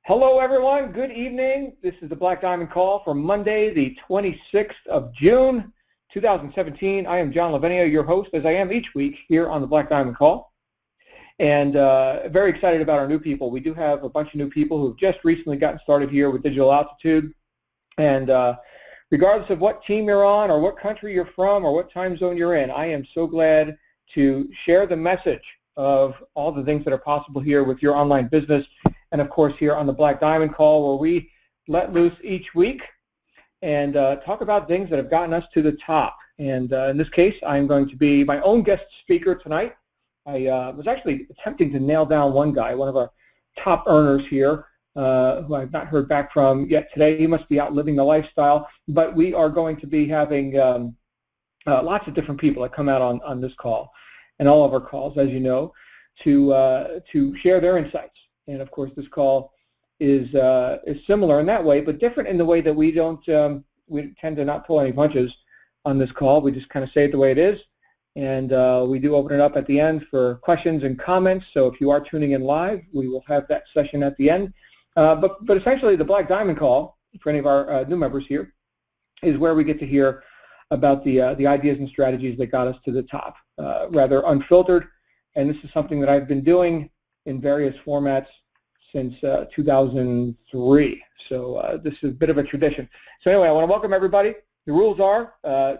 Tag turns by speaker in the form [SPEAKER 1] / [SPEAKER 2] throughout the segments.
[SPEAKER 1] Hello, everyone. Good evening. This is the Black Diamond Call for Monday, the 26th of June, 2017. I am John Lavinia, your host, as I am each week here on the Black Diamond Call. And very excited about our new people. We do have a bunch of new people who have just recently gotten started here with Digital Altitude. And regardless of what team you're on or what country you're from or what time zone you're in, I am so glad to share the message of all the things that are possible here with your online business. And of course here on the Black Diamond Call, where we let loose each week and talk about things that have gotten us to the top. And in this case, I'm going to be my own guest speaker tonight. I was actually attempting to nail down one guy, one of our top earners here, who I've not heard back from yet today. He must be out living the lifestyle. But we are going to be having lots of different people that come out on this call and all of our calls, as you know, to share their insights. And of course, this call is similar in that way, but different in the way that we tend to not pull any punches on this call. We just kind of say it the way it is, and we do open it up at the end for questions and comments. So if you are tuning in live, we will have that session at the end. But essentially, the Black Diamond Call, for any of our new members here, is where we get to hear about the ideas and strategies that got us to the top, rather unfiltered. And this is something that I've been doing in various formats since 2003. So this is a bit of a tradition. So anyway, I want to welcome everybody. The rules are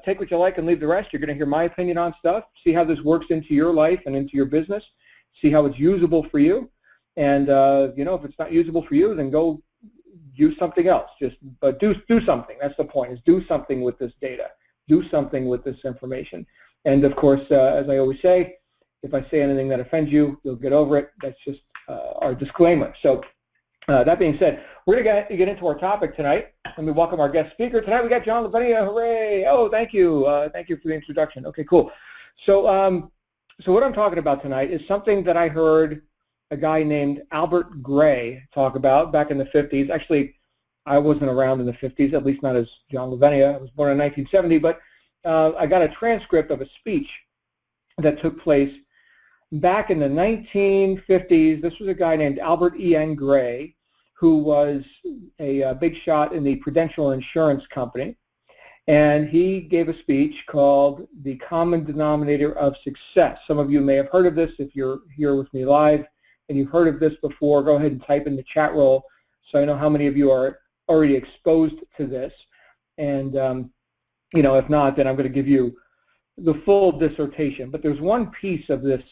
[SPEAKER 1] take what you like and leave the rest. You're going to hear my opinion on stuff, see how this works into your life and into your business, see how it's usable for you. And if it's not usable for you, then go use something else. But do something. That's the point, is do something with this data. Do something with this information. And of course, as I always say, if I say anything that offends you, you'll get over it. That's just our disclaimer. So that being said, we're going to get into our topic tonight. Let me welcome our guest speaker. Tonight we got John Lavinia. Hooray. Oh, thank you. Thank you for the introduction. Okay, cool. So, so what I'm talking about tonight is something that I heard a guy named Albert Gray talk about back in the 50s. Actually, I wasn't around in the 50s, at least not as John Lavinia. I was born in 1970, but I got a transcript of a speech that took place back in the 1950s. This was a guy named Albert E.N. Gray, who was a big shot in the Prudential Insurance Company. And he gave a speech called The Common Denominator of Success. Some of you may have heard of this. If you're here with me live and you've heard of this before, go ahead and type in the chat roll so I know how many of you are already exposed to this. And, if not, then I'm going to give you the full dissertation. But there's one piece of this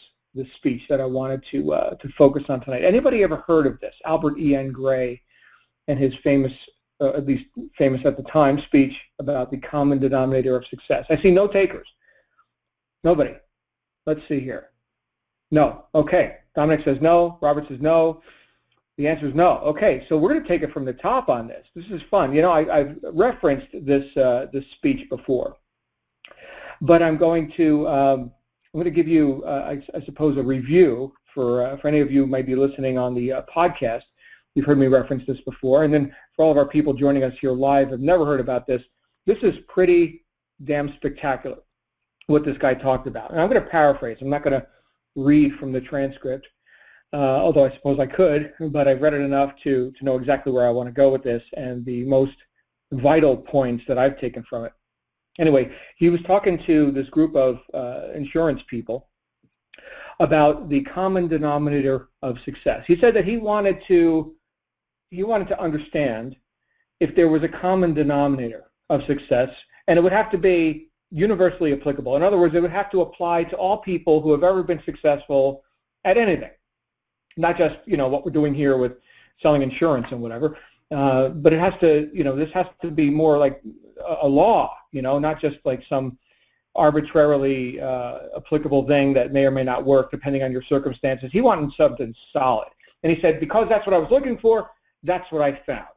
[SPEAKER 1] speech that I wanted to focus on tonight. Anybody ever heard of this? Albert E.N. Gray and his famous, at least famous at the time, speech about the common denominator of success. I see no takers. Nobody. Let's see here. No. Okay. Dominic says no. Robert says no. The answer is no. Okay, so we're going to take it from the top on this. This is fun. I've referenced this speech before, but I'm going to give you, I suppose, a review for any of you who might be listening on the podcast. You've heard me reference this before. And then for all of our people joining us here live have never heard about this, this is pretty damn spectacular, what this guy talked about. And I'm going to paraphrase. I'm not going to read from the transcript, although I suppose I could, but I've read it enough to know exactly where I want to go with this and the most vital points that I've taken from it. Anyway, he was talking to this group of insurance people about the common denominator of success. He said that he wanted to understand if there was a common denominator of success, and it would have to be universally applicable. In other words, it would have to apply to all people who have ever been successful at anything, not just what we're doing here with selling insurance and whatever, but it has to this has to be more like a law, not just like some arbitrarily applicable thing that may or may not work depending on your circumstances. He wanted something solid. And he said, because that's what I was looking for, that's what I found.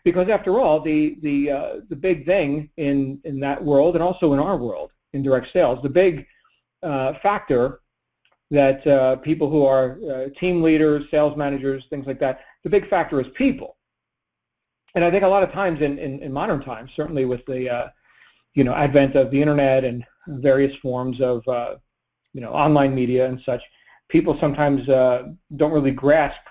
[SPEAKER 1] Because after all, the big thing in that world and also in our world, in direct sales, the big factor that people who are team leaders, sales managers, things like that, the big factor is people. And I think a lot of times in modern times, certainly with the advent of the internet and various forms of online media and such, people sometimes don't really grasp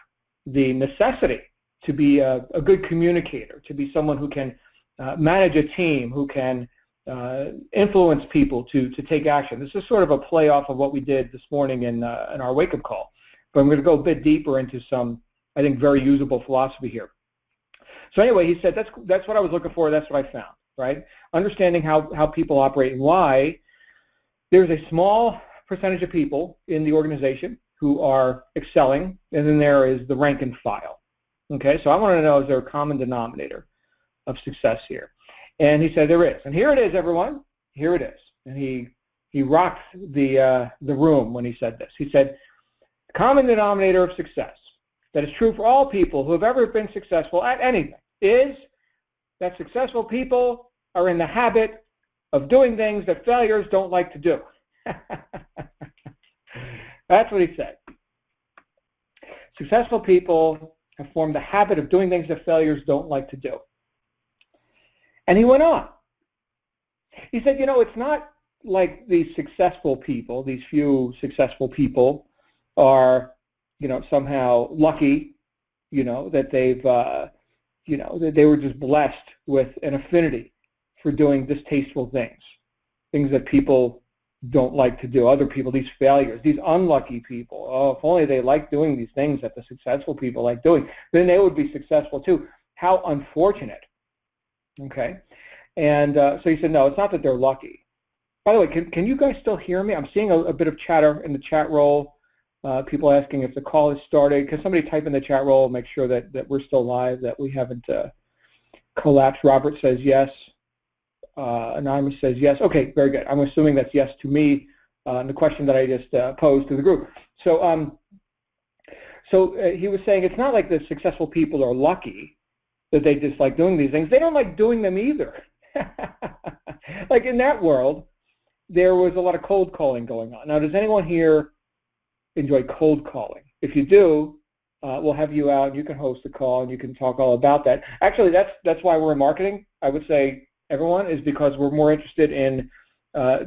[SPEAKER 1] the necessity to be a good communicator, to be someone who can manage a team, who can influence people to take action. This is sort of a play off of what we did this morning in our wake-up call. But I'm going to go a bit deeper into some, I think, very usable philosophy here. So anyway, he said, that's what I was looking for. That's what I found, right? Understanding how people operate and why there's a small percentage of people in the organization who are excelling, and then there is the rank and file. Okay, so I want to know, is there a common denominator of success here? And he said there is. And here it is, everyone. Here it is. And he rocked the room when he said this. He said, common denominator of success that is true for all people who have ever been successful at anything is that successful people are in the habit of doing things that failures don't like to do. That's what he said. Successful people have formed the habit of doing things that failures don't like to do. And he went on. He said, you know, it's not like these successful people, these few successful people are, you know, somehow lucky, you know, that they've, you know, that they were just blessed with an affinity for doing distasteful things that people don't like to do. Other people, these failures, these unlucky people, oh, if only they like doing these things that the successful people like doing, then they would be successful too. How unfortunate. Okay. And so he said, no, it's not that they're lucky. By the way, can you guys still hear me? I'm seeing a bit of chatter in the chat roll. People asking if the call has started. Can somebody type in the chat roll, make sure that we're still live, that we haven't collapsed? Robert says yes. Anonymous says yes. Okay, very good. I'm assuming that's yes to me, the question that I just posed to the group. So, he was saying it's not like the successful people are lucky that they just like doing these things. They don't like doing them either. Like in that world, there was a lot of cold calling going on. Now, does anyone here enjoy cold calling? If you do, we'll have you out and you can host a call and you can talk all about that. Actually, that's why we're in marketing. I would say everyone is because we're more interested in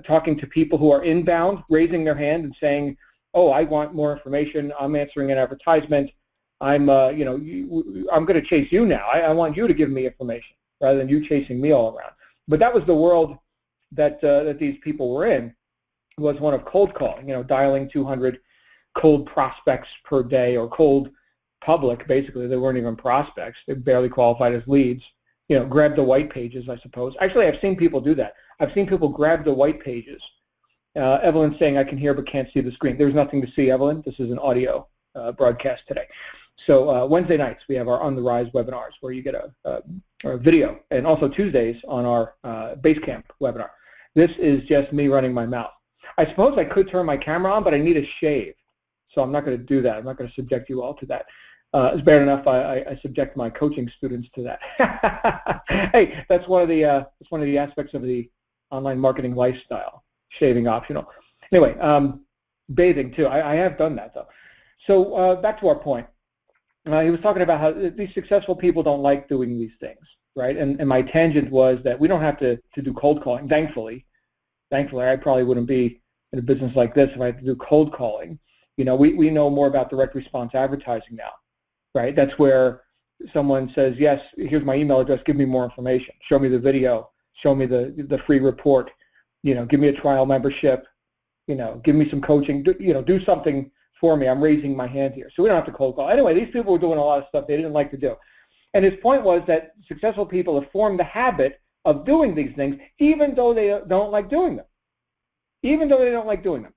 [SPEAKER 1] talking to people who are inbound, raising their hand and saying, oh, I want more information. I'm answering an advertisement. I'm, you know, I'm going to chase you now. I want you to give me information rather than you chasing me all around. But that was the world that these people were in, was one of cold calling, you know, dialing 200 cold prospects per day, or cold public, basically. They weren't even prospects. They barely qualified as leads. You know, grab the white pages, I suppose. Actually, I've seen people do that. I've seen people grab the white pages. Evelyn's saying, I can hear but can't see the screen. There's nothing to see, Evelyn. This is an audio broadcast today. So Wednesday nights, we have our On the Rise webinars where you get a video, and also Tuesdays on our Basecamp webinar. This is just me running my mouth. I suppose I could turn my camera on, but I need a shave. So I'm not going to do that. I'm not going to subject you all to that. It's bad enough I subject my coaching students to that. Hey, that's one of the aspects of the online marketing lifestyle, shaving optional. Anyway, bathing too. I have done that though. So back to our point. He was talking about how these successful people don't like doing these things, right? And my tangent was that we don't have to do cold calling. Thankfully, I probably wouldn't be in a business like this if I had to do cold calling. You know, we know more about direct response advertising now, right? That's where someone says, yes, here's my email address, give me more information. Show me the video, show me the free report, you know, give me a trial membership, you know, give me some coaching, do something for me. I'm raising my hand here. So we don't have to cold call. Anyway, these people were doing a lot of stuff they didn't like to do. And his point was that successful people have formed the habit of doing these things even though they don't like doing them. Even though they don't like doing them.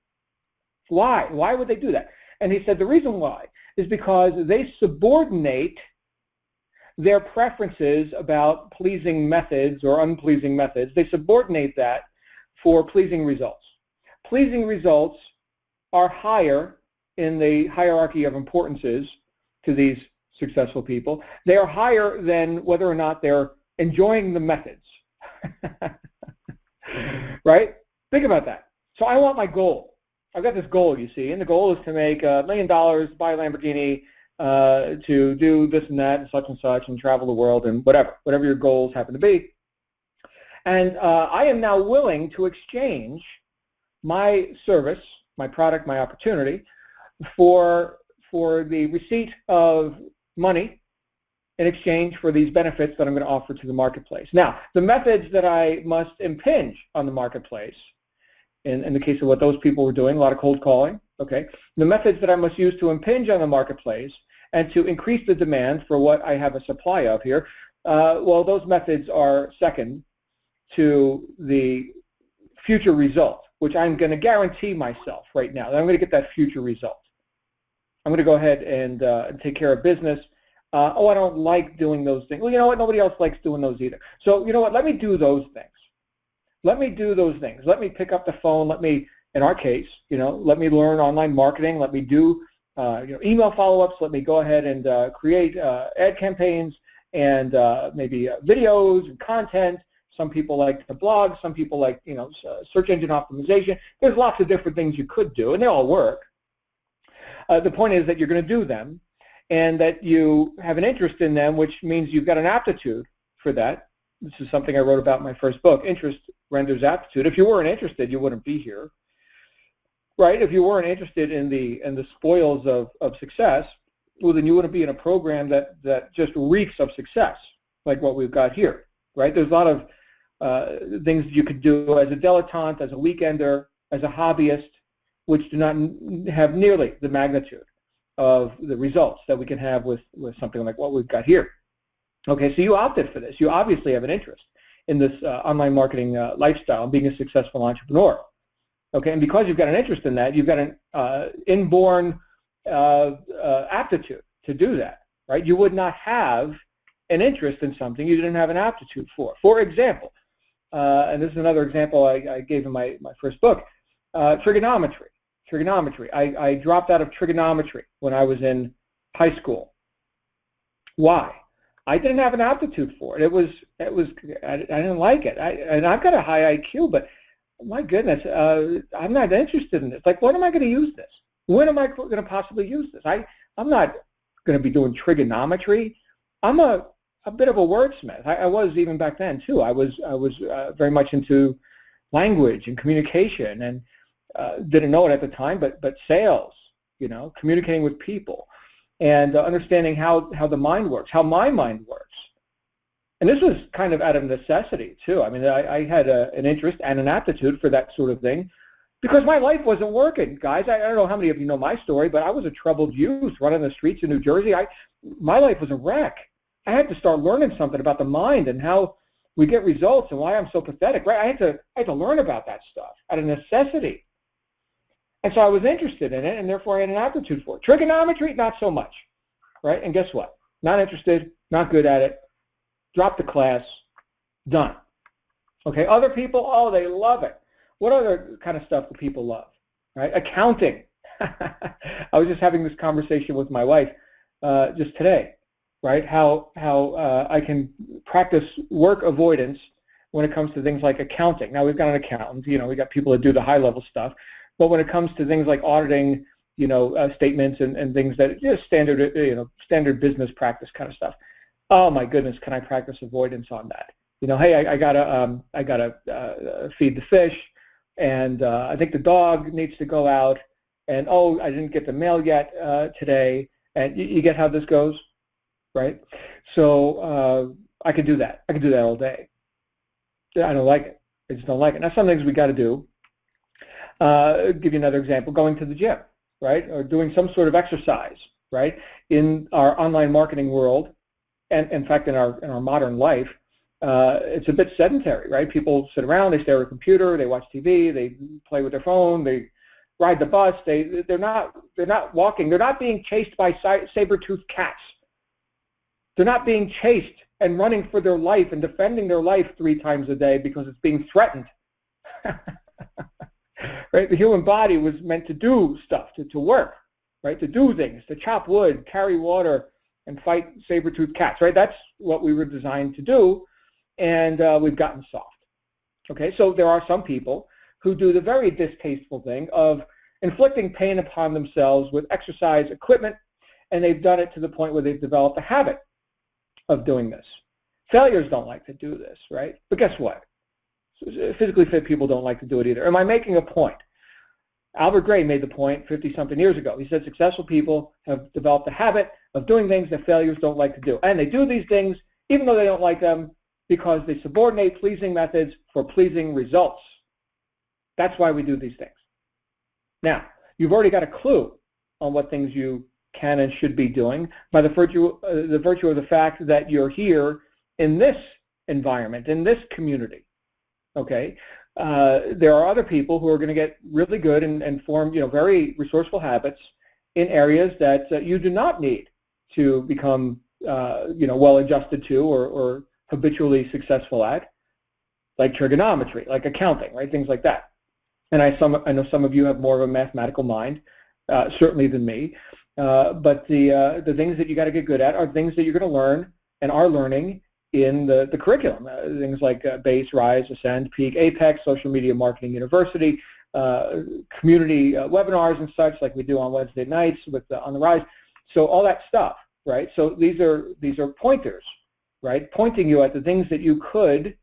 [SPEAKER 1] Why? Why would they do that? And he said the reason why is because they subordinate their preferences about pleasing methods or unpleasing methods. They subordinate that for pleasing results. Pleasing results are higher in the hierarchy of importances to these successful people. They are higher than whether or not they're enjoying the methods. Right? Think about that. So I want my goal. I've got this goal, you see, and the goal is to make $1 million, buy a Lamborghini, to do this and that and such and travel the world and whatever your goals happen to be. And I am now willing to exchange my service, my product, my opportunity for for the receipt of money in exchange for these benefits that I'm going to offer to the marketplace. Now, the methods that I must impinge on the marketplace, in the case of what those people were doing, a lot of cold calling, okay, the methods that I must use to impinge on the marketplace and to increase the demand for what I have a supply of here, well, those methods are second to the future result, which I'm going to guarantee myself right now that I'm going to get that future result. I'm going to go ahead and take care of business. Oh, I don't like doing those things. Well, you know what? Nobody else likes doing those either. So, you know what? Let me do those things. Let me do those things. Let me pick up the phone. Let me, in our case, let me learn online marketing. Let me do email follow-ups. Let me go ahead and create ad campaigns and maybe videos and content. Some people like to blog. Some people like, search engine optimization. There's lots of different things you could do, and they all work. The point is that you're going to do them and that you have an interest in them, which means you've got an aptitude for that. This is something I wrote about in my first book. Interest renders aptitude. If you weren't interested, you wouldn't be here, right? If you weren't interested in the spoils of success, well, then you wouldn't be in a program that just reeks of success, like what we've got here, right? There's a lot of things you could do as a dilettante, as a weekender, as a hobbyist, which do not have nearly the magnitude of the results that we can have with something like what we've got here. Okay, so you opted for this. You obviously have an interest in this online marketing lifestyle and being a successful entrepreneur. Okay, and because you've got an interest in that, you've got an inborn aptitude to do that, right? You would not have an interest in something you didn't have an aptitude for. For example, and this is another example I gave in my first book, trigonometry. I dropped out of trigonometry when I was in high school. Why? I didn't have an aptitude for it. I didn't like it. And I've got a high IQ, but my goodness, I'm not interested in this. Like, when am I going to use this? When am I going to possibly use this? I'm not going to be doing trigonometry. I'm a bit of a wordsmith. I was even back then too. I was very much into language and communication, and didn't know it at the time, but sales, communicating with people, and understanding how the mind works, how my mind works. And this was kind of out of necessity too. I mean, I had an interest and an aptitude for that sort of thing because my life wasn't working, guys. I don't know how many of you know my story, but I was a troubled youth running the streets of New Jersey. My life was a wreck. I had to start learning something about the mind and how we get results and why I'm so pathetic, right? I had to learn about that stuff out of necessity. And so I was interested in it, and therefore I had an aptitude for it. Trigonometry, not so much, right? And guess what? Not interested, not good at it, dropped the class, done. Okay, other people, oh, they love it. What other kind of stuff do people love, right? Accounting. I was just having this conversation with my wife just today, right? How I can practice work avoidance when it comes to things like accounting. Now, we've got an accountant, we got people that do the high-level stuff. But when it comes to things like auditing, statements and things that just standard business practice kind of stuff. Oh my goodness, can I practice avoidance on that? Hey, I gotta feed the fish, and I think the dog needs to go out, and oh, I didn't get the mail yet today, and you get how this goes, right? So I can do that. I can do that all day. I don't like it. I just don't like it. Now, some things we got to do. Give you another example, going to the gym, right, or doing some sort of exercise, right, in our online marketing world, and in fact in our modern life, it's a bit sedentary, right? People sit around, they stare at a computer, they watch TV, they play with their phone, they ride the bus, they're not walking, they're not being chased by saber-toothed cats. They're not being chased and running for their life and defending their life 3 times a day because it's being threatened. Right? The human body was meant to do stuff, to work, right? To do things, to chop wood, carry water, and fight saber-toothed cats, right? That's what we were designed to do, and we've gotten soft. Okay, so there are some people who do the very distasteful thing of inflicting pain upon themselves with exercise equipment, and they've done it to the point where they've developed a habit of doing this. Failures don't like to do this, right? But guess what? Physically fit people don't like to do it either. Am I making a point? Albert Gray made the point 50-something years ago. He said successful people have developed a habit of doing things that failures don't like to do. And they do these things even though they don't like them because they subordinate pleasing methods for pleasing results. That's why we do these things. Now, you've already got a clue on what things you can and should be doing by the virtue of the fact that you're here in this environment, in this community. Okay? There are other people who are going to get really good and form, very resourceful habits in areas that you do not need to become, well adjusted to or habitually successful at, like trigonometry, like accounting, right? Things like that. And I know some of you have more of a mathematical mind, certainly than me. But the things that you got to get good at are things that you're going to learn and are learning in the curriculum. Things like Base, Rise, Ascend, Peak, Apex, Social Media Marketing University, community webinars and such, like we do on Wednesday nights with On the Rise. So all that stuff, right? So these are pointers, right? Pointing you at the things that you could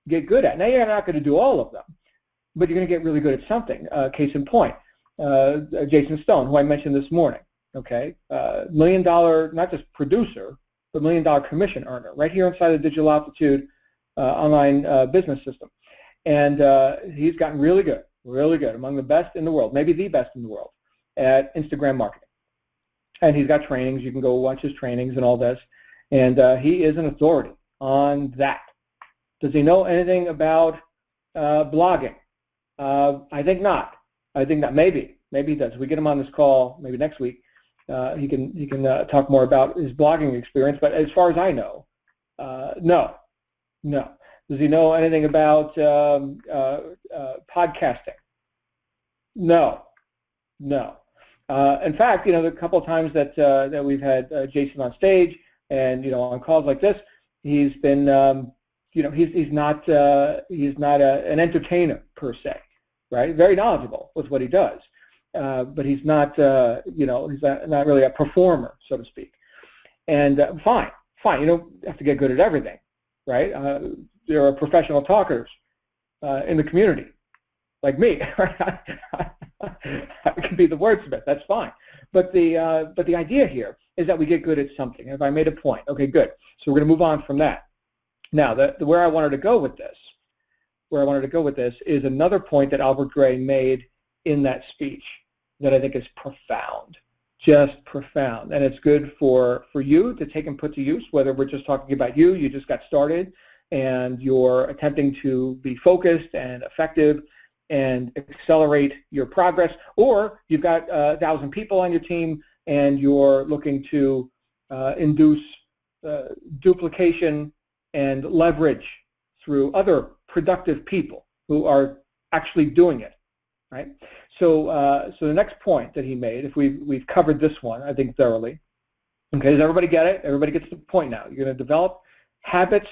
[SPEAKER 1] get good at. Now you're not going to do all of them, but you're going to get really good at something. Case in point, Jason Stone, who I mentioned this morning, okay, $1 million, not just producer, but $1 million commission earner right here inside the Digital Altitude online business system. And he's gotten really good, among the best in the world, maybe the best in the world at Instagram marketing. And he's got trainings. You can go watch his trainings and all this. And he is an authority on that. Does he know anything about blogging? I think not. Maybe he does. If we get him on this call maybe next week, he can talk more about his blogging experience. But as far as I know, no. Does he know anything about podcasting? No. In fact, the couple of times that we've had Jason on stage and on calls like this, he's been he's not an entertainer per se, right? Very knowledgeable with what he does, but he's not he's not really a performer, so to speak. And fine, you don't have to get good at everything, right? There are professional talkers in the community, like me. I could be the wordsmith. That's fine. But the idea here is that we get good at something. If I made a point, okay, good. So we're going to move on from that. Now, where I wanted to go with this is another point that Albert Gray made in that speech that I think is profound, just profound. And it's good for you to take and put to use, whether we're just talking about you just got started and you're attempting to be focused and effective and accelerate your progress, or you've got 1,000 people on your team and you're looking to induce duplication and leverage through other productive people who are actually doing it, right? So the next point that he made, if we've covered this one, I think thoroughly. Okay, does everybody get it? Everybody gets the point now. You're going to develop habits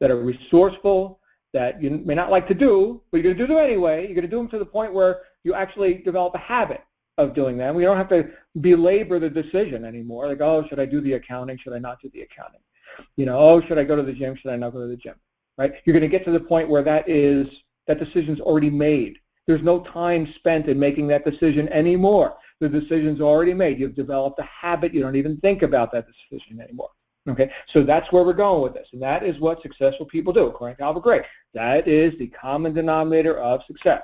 [SPEAKER 1] that are resourceful, that you may not like to do, but you're going to do them anyway. You're going to do them to the point where you actually develop a habit of doing them. We don't have to belabor the decision anymore. Like, oh, should I do the accounting? Should I not do the accounting? Oh, should I go to the gym? Should I not go to the gym? Right? You're going to get to the point where that decision's already made. There's no time spent in making that decision anymore. The decision's already made. You've developed a habit. You don't even think about that decision anymore. Okay, so that's where we're going with this, and that is what successful people do, according to Albert Gray. That is the common denominator of success.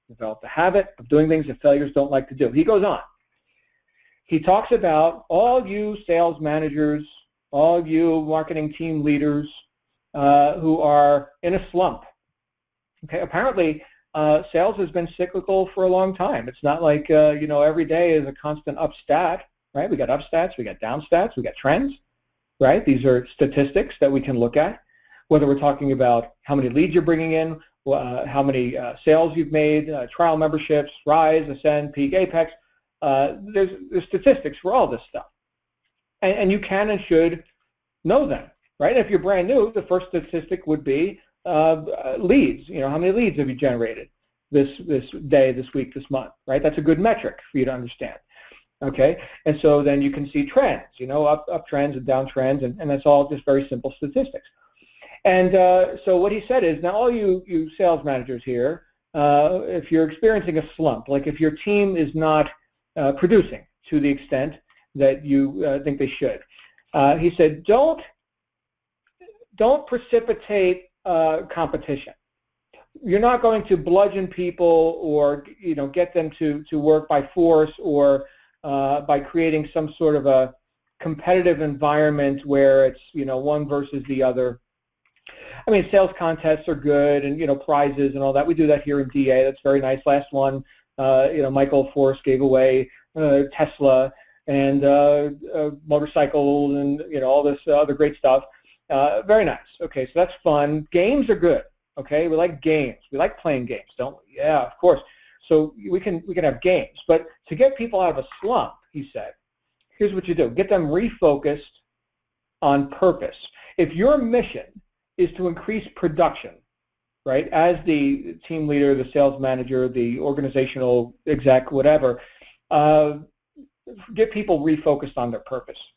[SPEAKER 1] Develop the habit of doing things that failures don't like to do. He goes on. He talks about all you sales managers, all you marketing team leaders who are in a slump. Okay, apparently sales has been cyclical for a long time. It's not like every day is a constant up stat, right? We got up stats, we got down stats, we got trends. Right? These are statistics that we can look at, whether we're talking about how many leads you're bringing in, how many sales you've made, trial memberships, Rise, Ascend, Peak, Apex. There's statistics for all this stuff. And you can and should know them, right? If you're brand new, the first statistic would be leads. How many leads have you generated this day, this week, this month, right? That's a good metric for you to understand. Okay, and so then you can see trends, up trends and down trends, and that's all just very simple statistics. And so what he said is, now all you sales managers here, if you're experiencing a slump, like if your team is not producing to the extent that you think they should. He said, don't precipitate competition. You're not going to bludgeon people or get them to work by force or by creating some sort of a competitive environment where it's one versus the other. I mean, sales contests are good, and prizes and all that. We do that here in DA. That's very nice. Last one, Michael Force gave away Tesla and motorcycles and all this other great stuff. Very nice. Okay, so that's fun. Games are good. Okay, we like games. We like playing games, don't we? Yeah, of course. So we can have games, but to get people out of a slump, he said, here's what you do: get them refocused on purpose. If your mission is to increase production, right, as the team leader, the sales manager, the organizational exec, whatever, get people refocused on their purpose.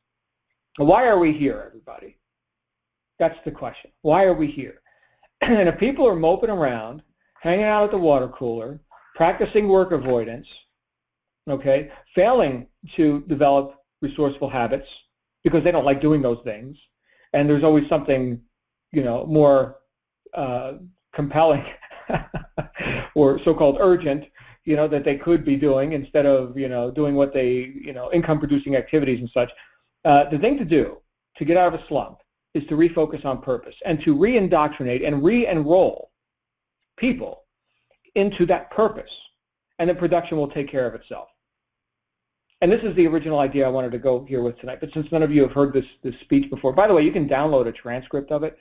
[SPEAKER 1] Why are we here, everybody? That's the question. Why are we here? And if people are moping around, hanging out at the water cooler, practicing work avoidance, okay, failing to develop resourceful habits because they don't like doing those things, and there's always something, more compelling or so-called urgent, that they could be doing instead of, doing what they, income-producing activities and such. The thing to do to get out of a slump is to refocus on purpose and to re-indoctrinate and re-enroll people into that purpose, and then production will take care of itself. And this is the original idea I wanted to go here with tonight, but since none of you have heard this speech before, by the way, you can download a transcript of it.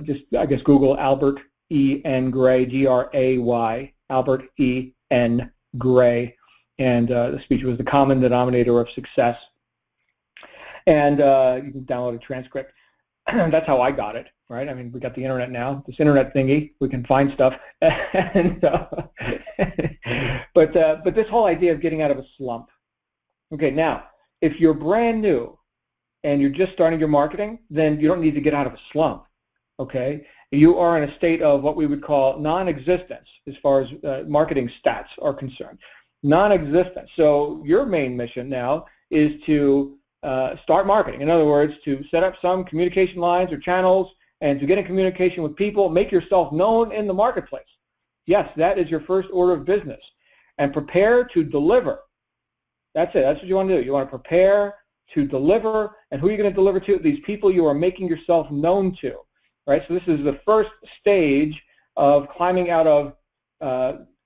[SPEAKER 1] Just, I guess, Google Albert E. N. Gray, G-R-A-Y, Albert E. N. Gray, and the speech was The Common Denominator of Success. And you can download a transcript. That's how I got it, right? I mean, we got the internet now, this internet thingy. We can find stuff. And, but this whole idea of getting out of a slump. Okay, now, if you're brand new and you're just starting your marketing, then you don't need to get out of a slump, okay? You are in a state of what we would call non-existence as far as marketing stats are concerned. Non-existent. So your main mission now is to start marketing. In other words, to set up some communication lines or channels and to get in communication with people, make yourself known in the marketplace. Yes, that is your first order of business. And prepare to deliver. That's it. That's what you want to do. You want to prepare to deliver. And who are you going to deliver to? These people you are making yourself known to. Right? So this is the first stage of climbing out of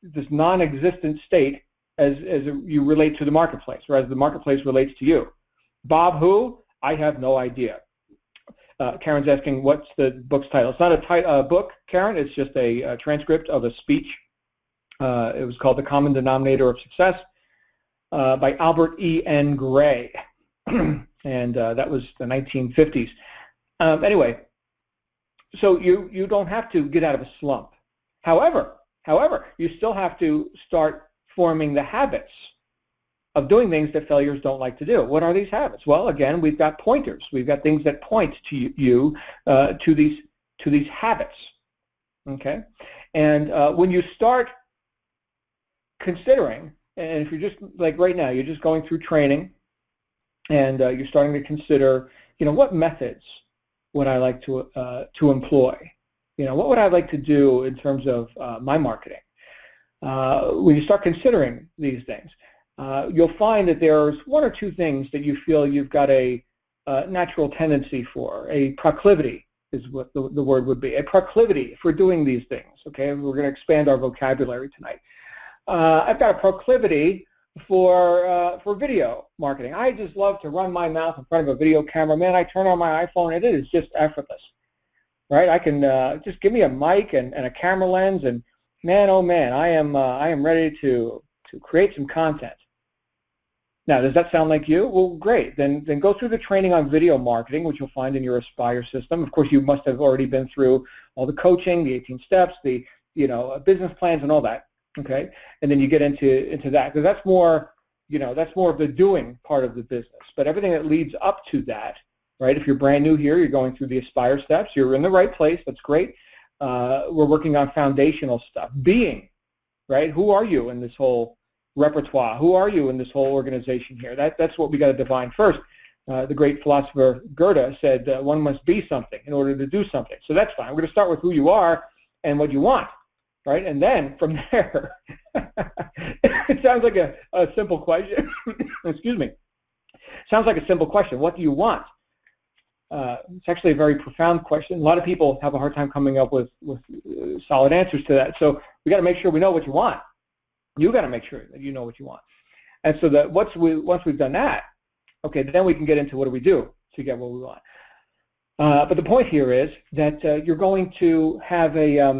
[SPEAKER 1] this non-existent state as you relate to the marketplace, or as the marketplace relates to you. Bob who? I have no idea. Karen's asking, what's the book's title? It's not a book, Karen. It's just a transcript of a speech. It was called The Common Denominator of Success by Albert E. N. Gray. And that was the 1950s. Anyway, so you don't have to get out of a slump. However, you still have to start forming the habits of doing things that failures don't like to do. What are these habits? Well, again, we've got pointers. We've got things that point to you to these habits. Okay, and when you start considering, and if you're just like right now, you're just going through training, and you're starting to consider, what methods would I like to employ? What would I like to do in terms of my marketing? When you start considering these things, you'll find that there's one or two things that you feel you've got a natural tendency for, a proclivity is what the word would be, a proclivity for doing these things. Okay, we're going to expand our vocabulary tonight. I've got a proclivity for video marketing. I just love to run my mouth in front of a video camera. Man, I turn on my iPhone and it is just effortless, right? I can just give me a mic and a camera lens, and man, oh man, I am ready to create some content. Now, does that sound like you? Well, great. Then go through the training on video marketing, which you'll find in your Aspire system. Of course, you must have already been through all the coaching, the 18 steps, the business plans, and all that. Okay, and then you get into that, because that's more of the doing part of the business. But everything that leads up to that, right? If you're brand new here, you're going through the Aspire steps. You're in the right place. That's great. We're working on foundational stuff. Being, right? Who are you in this whole repertoire? Who are you in this whole organization here? That's what we got to define first. The great philosopher Goethe said one must be something in order to do something. So that's fine. We're going to start with who you are and what you want, right? And then from there, it sounds like a simple question. Excuse me. Sounds like a simple question. What do you want? It's actually a very profound question. A lot of people have a hard time coming up with solid answers to that. So we got to make sure we know what you want. You got to make sure that you know what you want. And so that once we've done that, okay, then we can get into what do we do to get what we want. But the point here is that you're going to have a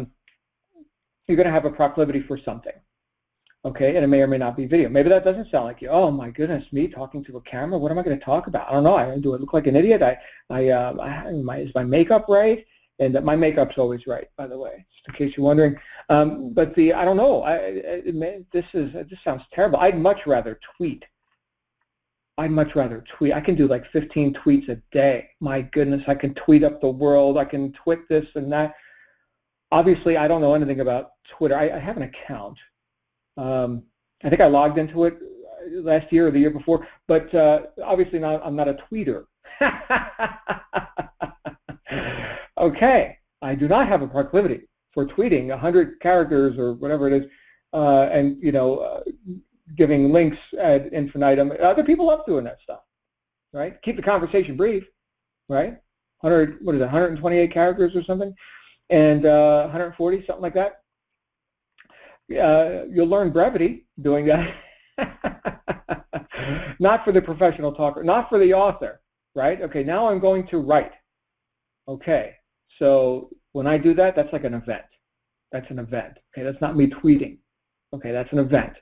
[SPEAKER 1] proclivity for something. Okay, and it may or may not be video. Maybe that doesn't sound like you. Oh my goodness, me talking to a camera. What am I going to talk about? I don't know. Do I look like an idiot? Is my makeup right? And my makeup's always right, by the way, just in case you're wondering. But I don't know. This sounds terrible. I'd much rather tweet. I can do like 15 tweets a day. My goodness, I can tweet up the world. I can tweet this and that. Obviously, I don't know anything about Twitter. I have an account. I think I logged into it last year or the year before, but obviously I'm not a tweeter. Okay, I do not have a proclivity for tweeting 100 characters or whatever it is, and giving links ad infinitum. Other people love doing that stuff, right? Keep the conversation brief, right? 128 characters or something, and 140, something like that. You'll learn brevity doing that. Not for the professional talker, not for the author, right? Okay, now I'm going to write. Okay, so when I do that, that's like an event. That's an event. Okay, that's not me tweeting. Okay, that's an event.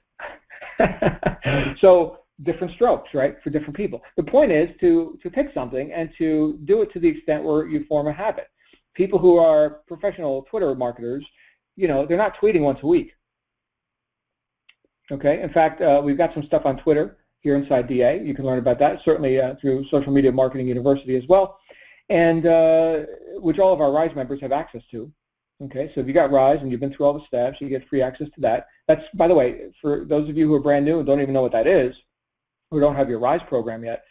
[SPEAKER 1] So different strokes, right, for different people. The point is to pick something and to do it to the extent where you form a habit. People who are professional Twitter marketers, they're not tweeting once a week. Okay, in fact, we've got some stuff on Twitter here inside DA. You can learn about that, certainly through Social Media Marketing University as well, and which all of our RISE members have access to. Okay, so if you got RISE and you've been through all the steps, you get free access to that. That's, by the way, for those of you who are brand new and don't even know what that is, who don't have your RISE program yet,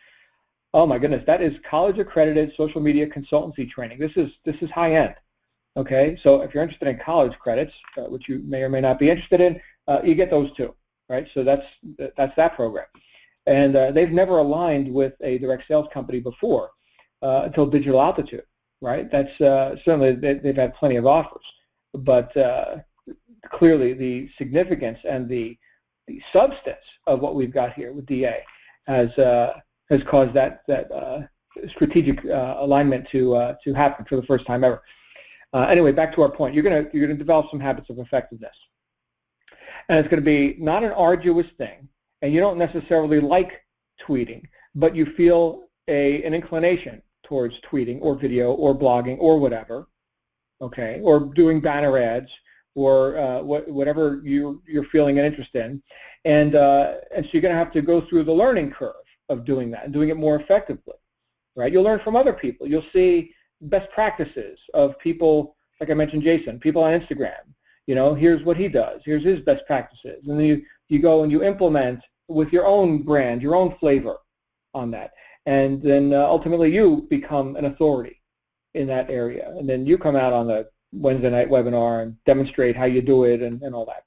[SPEAKER 1] oh my goodness, that is college-accredited social media consultancy training. This is high-end. Okay, so if you're interested in college credits, which you may or may not be interested in, you get those too. Right, so that's that program, and they've never aligned with a direct sales company before until Digital Altitude. Right, that's certainly they've had plenty of offers, but clearly the significance and the substance of what we've got here with DA has caused that strategic alignment to happen for the first time ever. Anyway, back to our point. You're gonna develop some habits of effectiveness. And it's going to be not an arduous thing, and you don't necessarily like tweeting, but you feel an inclination towards tweeting or video or blogging or whatever, okay, or doing banner ads or whatever you're feeling an interest in, and so you're going to have to go through the learning curve of doing that and doing it more effectively, right? You'll learn from other people. You'll see best practices of people, like I mentioned, Jason, people on Instagram. Here's what he does. Here's his best practices. And then you go and you implement with your own brand, your own flavor on that. And then ultimately you become an authority in that area. And then you come out on the Wednesday night webinar and demonstrate how you do it and all that.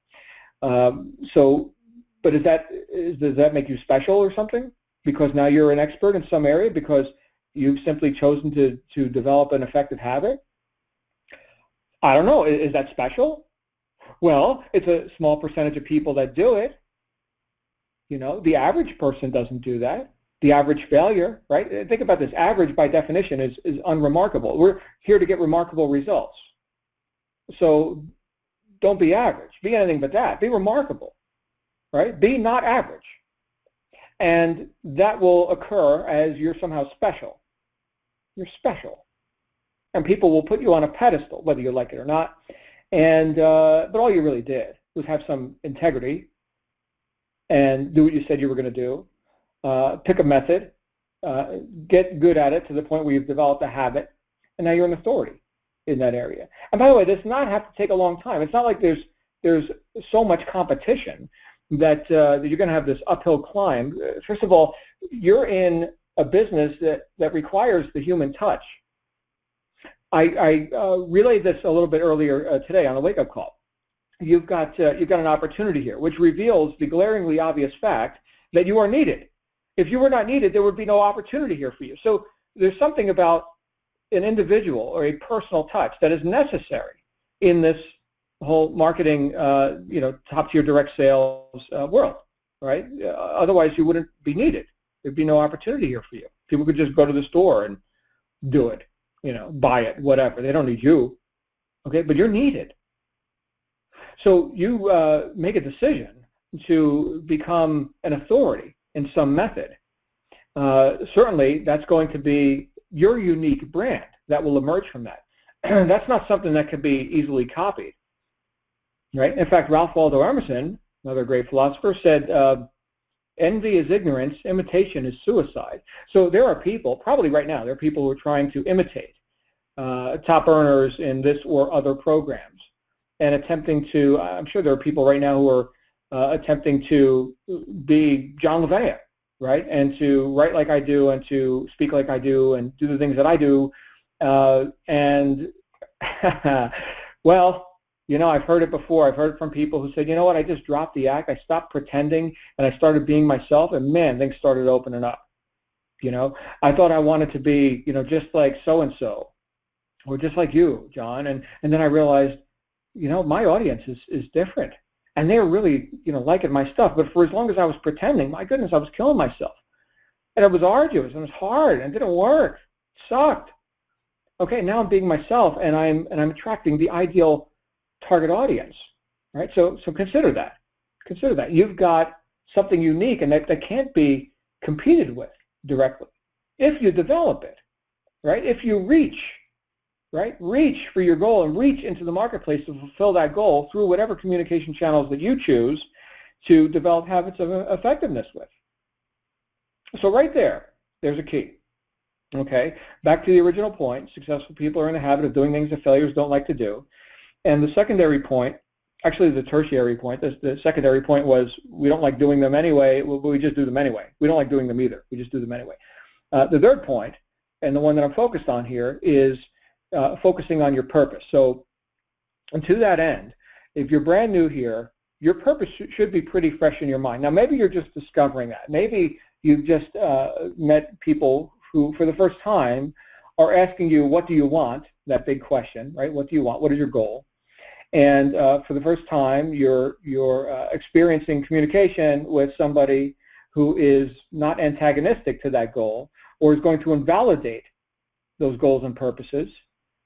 [SPEAKER 1] But does that make you special or something? Because now you're an expert in some area because you've simply chosen to develop an effective habit? I don't know. Is that special? Well, it's a small percentage of people that do it. The average person doesn't do that. The average failure, right? Think about this. Average, by definition, is unremarkable. We're here to get remarkable results. So don't be average. Be anything but that. Be remarkable, right? Be not average. And that will occur as you're somehow special. You're special. And people will put you on a pedestal, whether you like it or not. And but all you really did was have some integrity and do what you said you were going to do. Pick a method, get good at it to the point where you've developed a habit, and now you're an authority. in that area. And by the way, this does not have to take a long time. It's not like there's so much competition that you're going to have this uphill climb. First of all, you're in a business that requires the human touch. I relayed this a little bit earlier today on a wake-up call. You've got an opportunity here, which reveals the glaringly obvious fact that you are needed. If you were not needed, there would be no opportunity here for you. So there's something about an individual or a personal touch that is necessary in this whole marketing, top-tier direct sales world, right? Otherwise, you wouldn't be needed. There'd be no opportunity here for you. People could just go to the store and do it, buy it, whatever. They don't need you, okay? But you're needed. So you make a decision to become an authority in some method. Certainly, that's going to be your unique brand that will emerge from that. That's not something that can be easily copied, right? In fact, Ralph Waldo Emerson, another great philosopher, said, envy is ignorance, imitation is suicide. So there are people, probably right now, there are people who are trying to imitate top earners in this or other programs and attempting to, I'm sure there are people right now who are attempting to be John Lavenio, right? And to write like I do and to speak like I do and do the things that I do. And, well, I've heard it before. I've heard it from people who said, you know what, I just dropped the act. I stopped pretending and I started being myself, and man, things started opening up. I thought I wanted to be, just like so-and-so or just like you, John. And then I realized, my audience is different. And they're really, liking my stuff. But for as long as I was pretending, my goodness, I was killing myself. And it was arduous and it was hard and it didn't work. It sucked. Okay, now I'm being myself and I'm attracting the ideal target audience, right? So consider that. Consider that. You've got something unique and that can't be competed with directly if you develop it, right? If you reach, right? Reach for your goal and reach into the marketplace to fulfill that goal through whatever communication channels that you choose to develop habits of effectiveness with. So right there's a key. Okay, back to the original point, successful people are in the habit of doing things that failures don't like to do. And the secondary point, actually the tertiary point, the secondary point was we don't like doing them anyway, we just do them anyway. We don't like doing them either, we just do them anyway. The third point, and the one that I'm focused on here, is focusing on your purpose. So, and to that end, if you're brand new here, your purpose should be pretty fresh in your mind. Now, maybe you're just discovering that. Maybe you've just met people who, for the first time, are asking you, what do you want? That big question, right? What do you want? What is your goal? And for the first time, you're experiencing communication with somebody who is not antagonistic to that goal or is going to invalidate those goals and purposes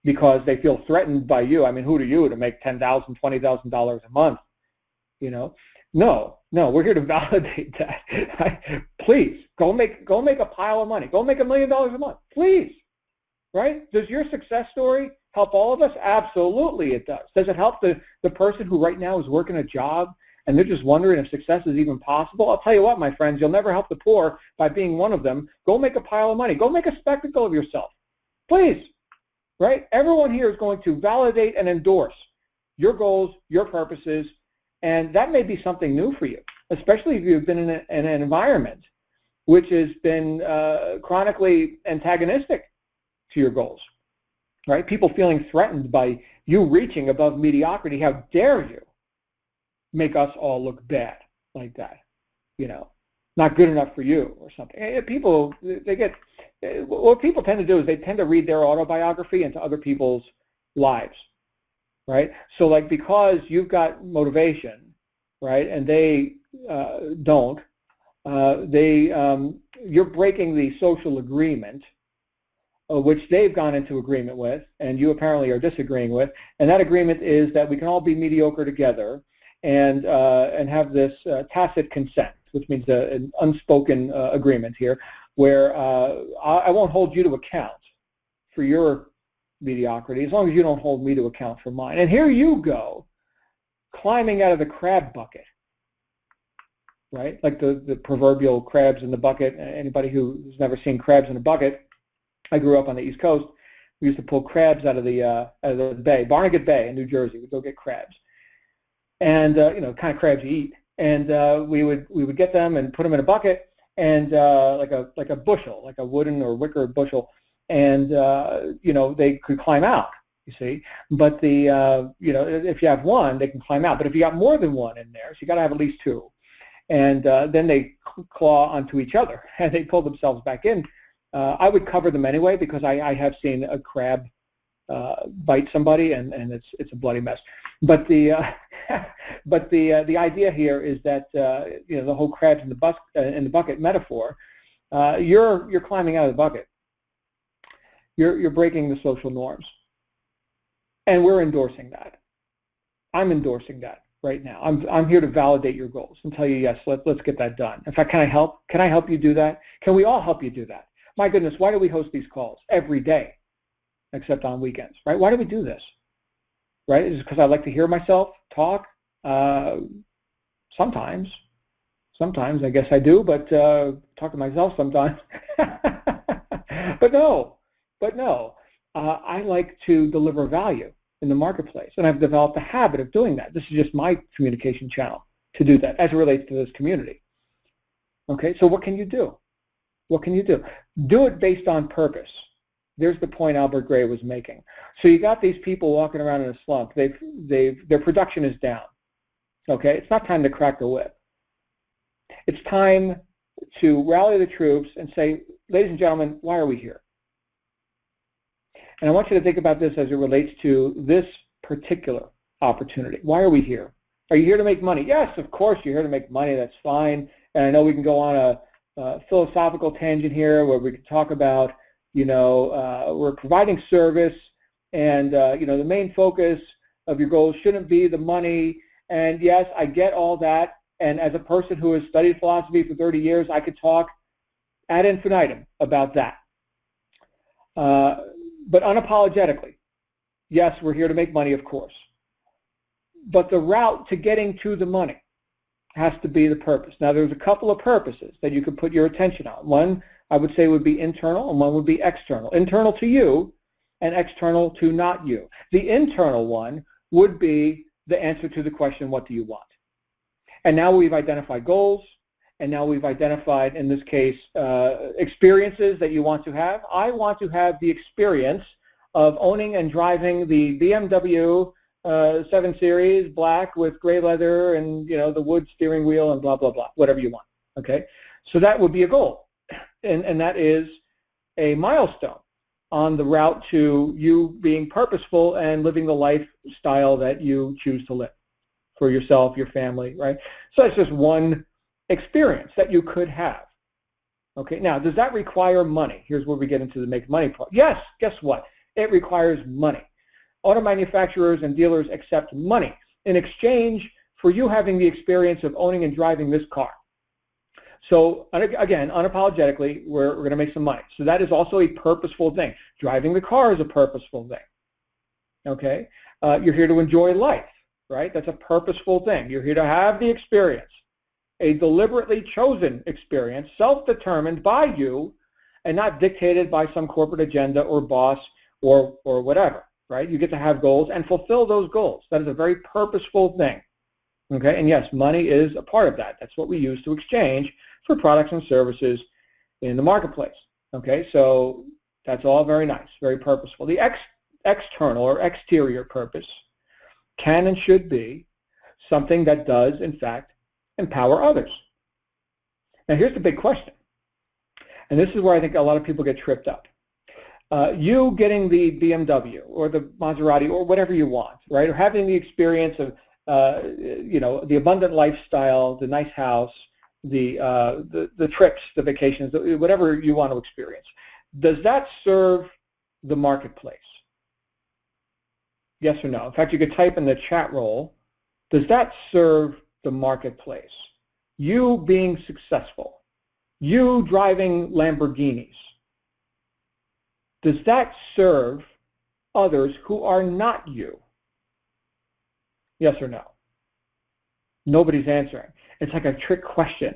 [SPEAKER 1] because they feel threatened by you. I mean, who are you to make $10,000, $20,000 a month? No, we're here to validate that. Please, go make a pile of money. Go make $1 million a month, please. Right? Does your success story help all of us? Absolutely it does. Does it help the person who right now is working a job and they're just wondering if success is even possible? I'll tell you what, my friends, you'll never help the poor by being one of them. Go make a pile of money. Go make a spectacle of yourself. Please. Right? Everyone here is going to validate and endorse your goals, your purposes, and that may be something new for you, especially if you've been in an environment which has been chronically antagonistic to your goals, right? People feeling threatened by you reaching above mediocrity. How dare you make us all look bad like that, not good enough for you or something. People, what people tend to do is they tend to read their autobiography into other people's lives, right? So like because you've got motivation, right, and they don't, you're breaking the social agreement which they've gone into agreement with, and you apparently are disagreeing with, and that agreement is that we can all be mediocre together and have this tacit consent, which means an unspoken agreement here, where I won't hold you to account for your mediocrity as long as you don't hold me to account for mine. And here you go, climbing out of the crab bucket, right? Like the proverbial crabs in the bucket. Anybody who's never seen crabs in a bucket, I grew up on the East Coast. We used to pull crabs out of the bay, Barnegat Bay in New Jersey. We'd go get crabs, and kind of crabs you eat. And we would get them and put them in a bucket, and like a bushel, like a wooden or wicker bushel, and they could climb out. You see, but if you have one, they can climb out. But if you got more than one in there, so you got to have at least two. And then they claw onto each other, and they pull themselves back in. I would cover them anyway because I have seen a crab bite somebody, and it's a bloody mess. But the idea here is that the whole crabs in the bucket metaphor. You're climbing out of the bucket. You're breaking the social norms, and we're endorsing that. I'm endorsing that right now. I'm here to validate your goals and tell you, yes, let's get that done. In fact, can I help? Can I help you do that? Can we all help you do that? My goodness, why do we host these calls every day, except on weekends, right? Why do we do this, right? Is it because I like to hear myself talk? Sometimes, I guess I do, but talk to myself sometimes. But no, I like to deliver value in the marketplace, and I've developed a habit of doing that. This is just my communication channel to do that as it relates to this community. Okay, so what can you do? What can you do? Do it based on purpose. There's the point Albert Gray was making. So you got these people walking around in a slump. Their production is down. Okay, it's not time to crack the whip. It's time to rally the troops and say, ladies and gentlemen, why are we here? And I want you to think about this as it relates to this particular opportunity. Why are we here? Are you here to make money? Yes, of course you're here to make money. That's fine. And I know we can go on a philosophical tangent here where we can talk about, we're providing service, and, the main focus of your goals shouldn't be the money. And yes, I get all that. And as a person who has studied philosophy for 30 years, I could talk ad infinitum about that. But unapologetically, yes, we're here to make money, of course. But the route to getting to the money has to be the purpose. Now, there's a couple of purposes that you could put your attention on. One, I would say, would be internal, and one would be external. Internal to you and external to not you. The internal one would be the answer to the question, what do you want? And now we've identified goals, and now we've identified, in this case, experiences that you want to have. I want to have the experience of owning and driving the BMW 7 Series, black with gray leather and, the wood steering wheel and blah, blah, blah, whatever you want, okay? So that would be a goal, and that is a milestone on the route to you being purposeful and living the lifestyle that you choose to live for yourself, your family, right? So that's just one experience that you could have. Okay, now, does that require money? Here's where we get into the make money part. Yes, guess what? It requires money. Auto manufacturers and dealers accept money in exchange for you having the experience of owning and driving this car. So again, unapologetically, we're going to make some money. So that is also a purposeful thing. Driving the car is a purposeful thing. Okay, you're here to enjoy life, right? That's a purposeful thing. You're here to have the experience, a deliberately chosen experience, self-determined by you, and not dictated by some corporate agenda or boss or whatever, right? You get to have goals and fulfill those goals. That is a very purposeful thing. Okay, and yes, money is a part of that. That's what we use to exchange for products and services in the marketplace. Okay, so that's all very nice, very purposeful. The external or exterior purpose can and should be something that does, in fact, empower others. Now, here's the big question, and this is where I think a lot of people get tripped up. You getting the BMW or the Maserati or whatever you want, right, or having the experience of the abundant lifestyle, the nice house, the trips, the vacations, whatever you want to experience. Does that serve the marketplace? Yes or no? In fact, you could type in the chat roll, does that serve the marketplace? You being successful, you driving Lamborghinis, does that serve others who are not you? Yes or no? Nobody's answering. It's like a trick question.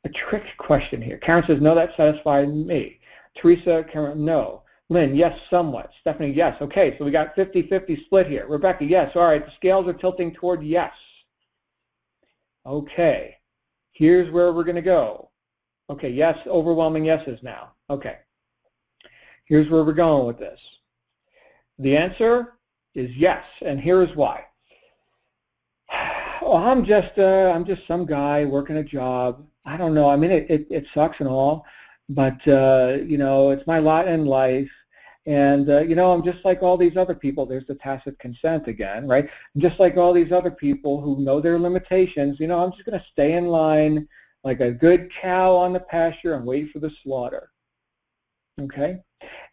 [SPEAKER 1] A trick question here. Karen says, no, that satisfied me. Teresa, Karen, no. Lynn, yes, somewhat. Stephanie, yes. Okay, so we got 50-50 split here. Rebecca, yes. All right, the scales are tilting toward yes. Okay, here's where we're going to go. Okay, yes, overwhelming yeses now. Okay, here's where we're going with this. The answer is yes, and here's why. Oh, I'm just some guy working a job. I don't know. I mean, it sucks and all, but you know, it's my lot in life. And you know, I'm just like all these other people. There's the tacit consent again, right? I'm just like all these other people who know their limitations. You know, I'm just going to stay in line like a good cow on the pasture and wait for the slaughter. Okay?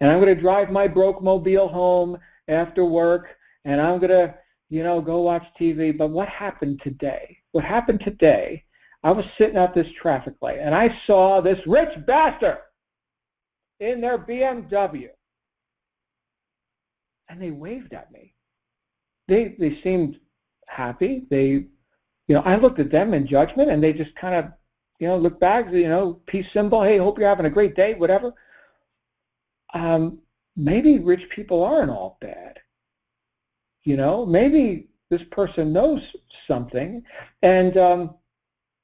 [SPEAKER 1] And I'm going to drive my broke mobile home after work, and I'm going to, you know, go watch TV. But what happened today? What happened today, I was sitting at this traffic light, and I saw this rich bastard in their BMW. And they waved at me. They seemed happy. You know, I looked at them in judgment, and they just kind of, you know, looked back, you know, peace symbol, hey, hope you're having a great day, whatever. Maybe rich people aren't all bad. You know, maybe this person knows something. And,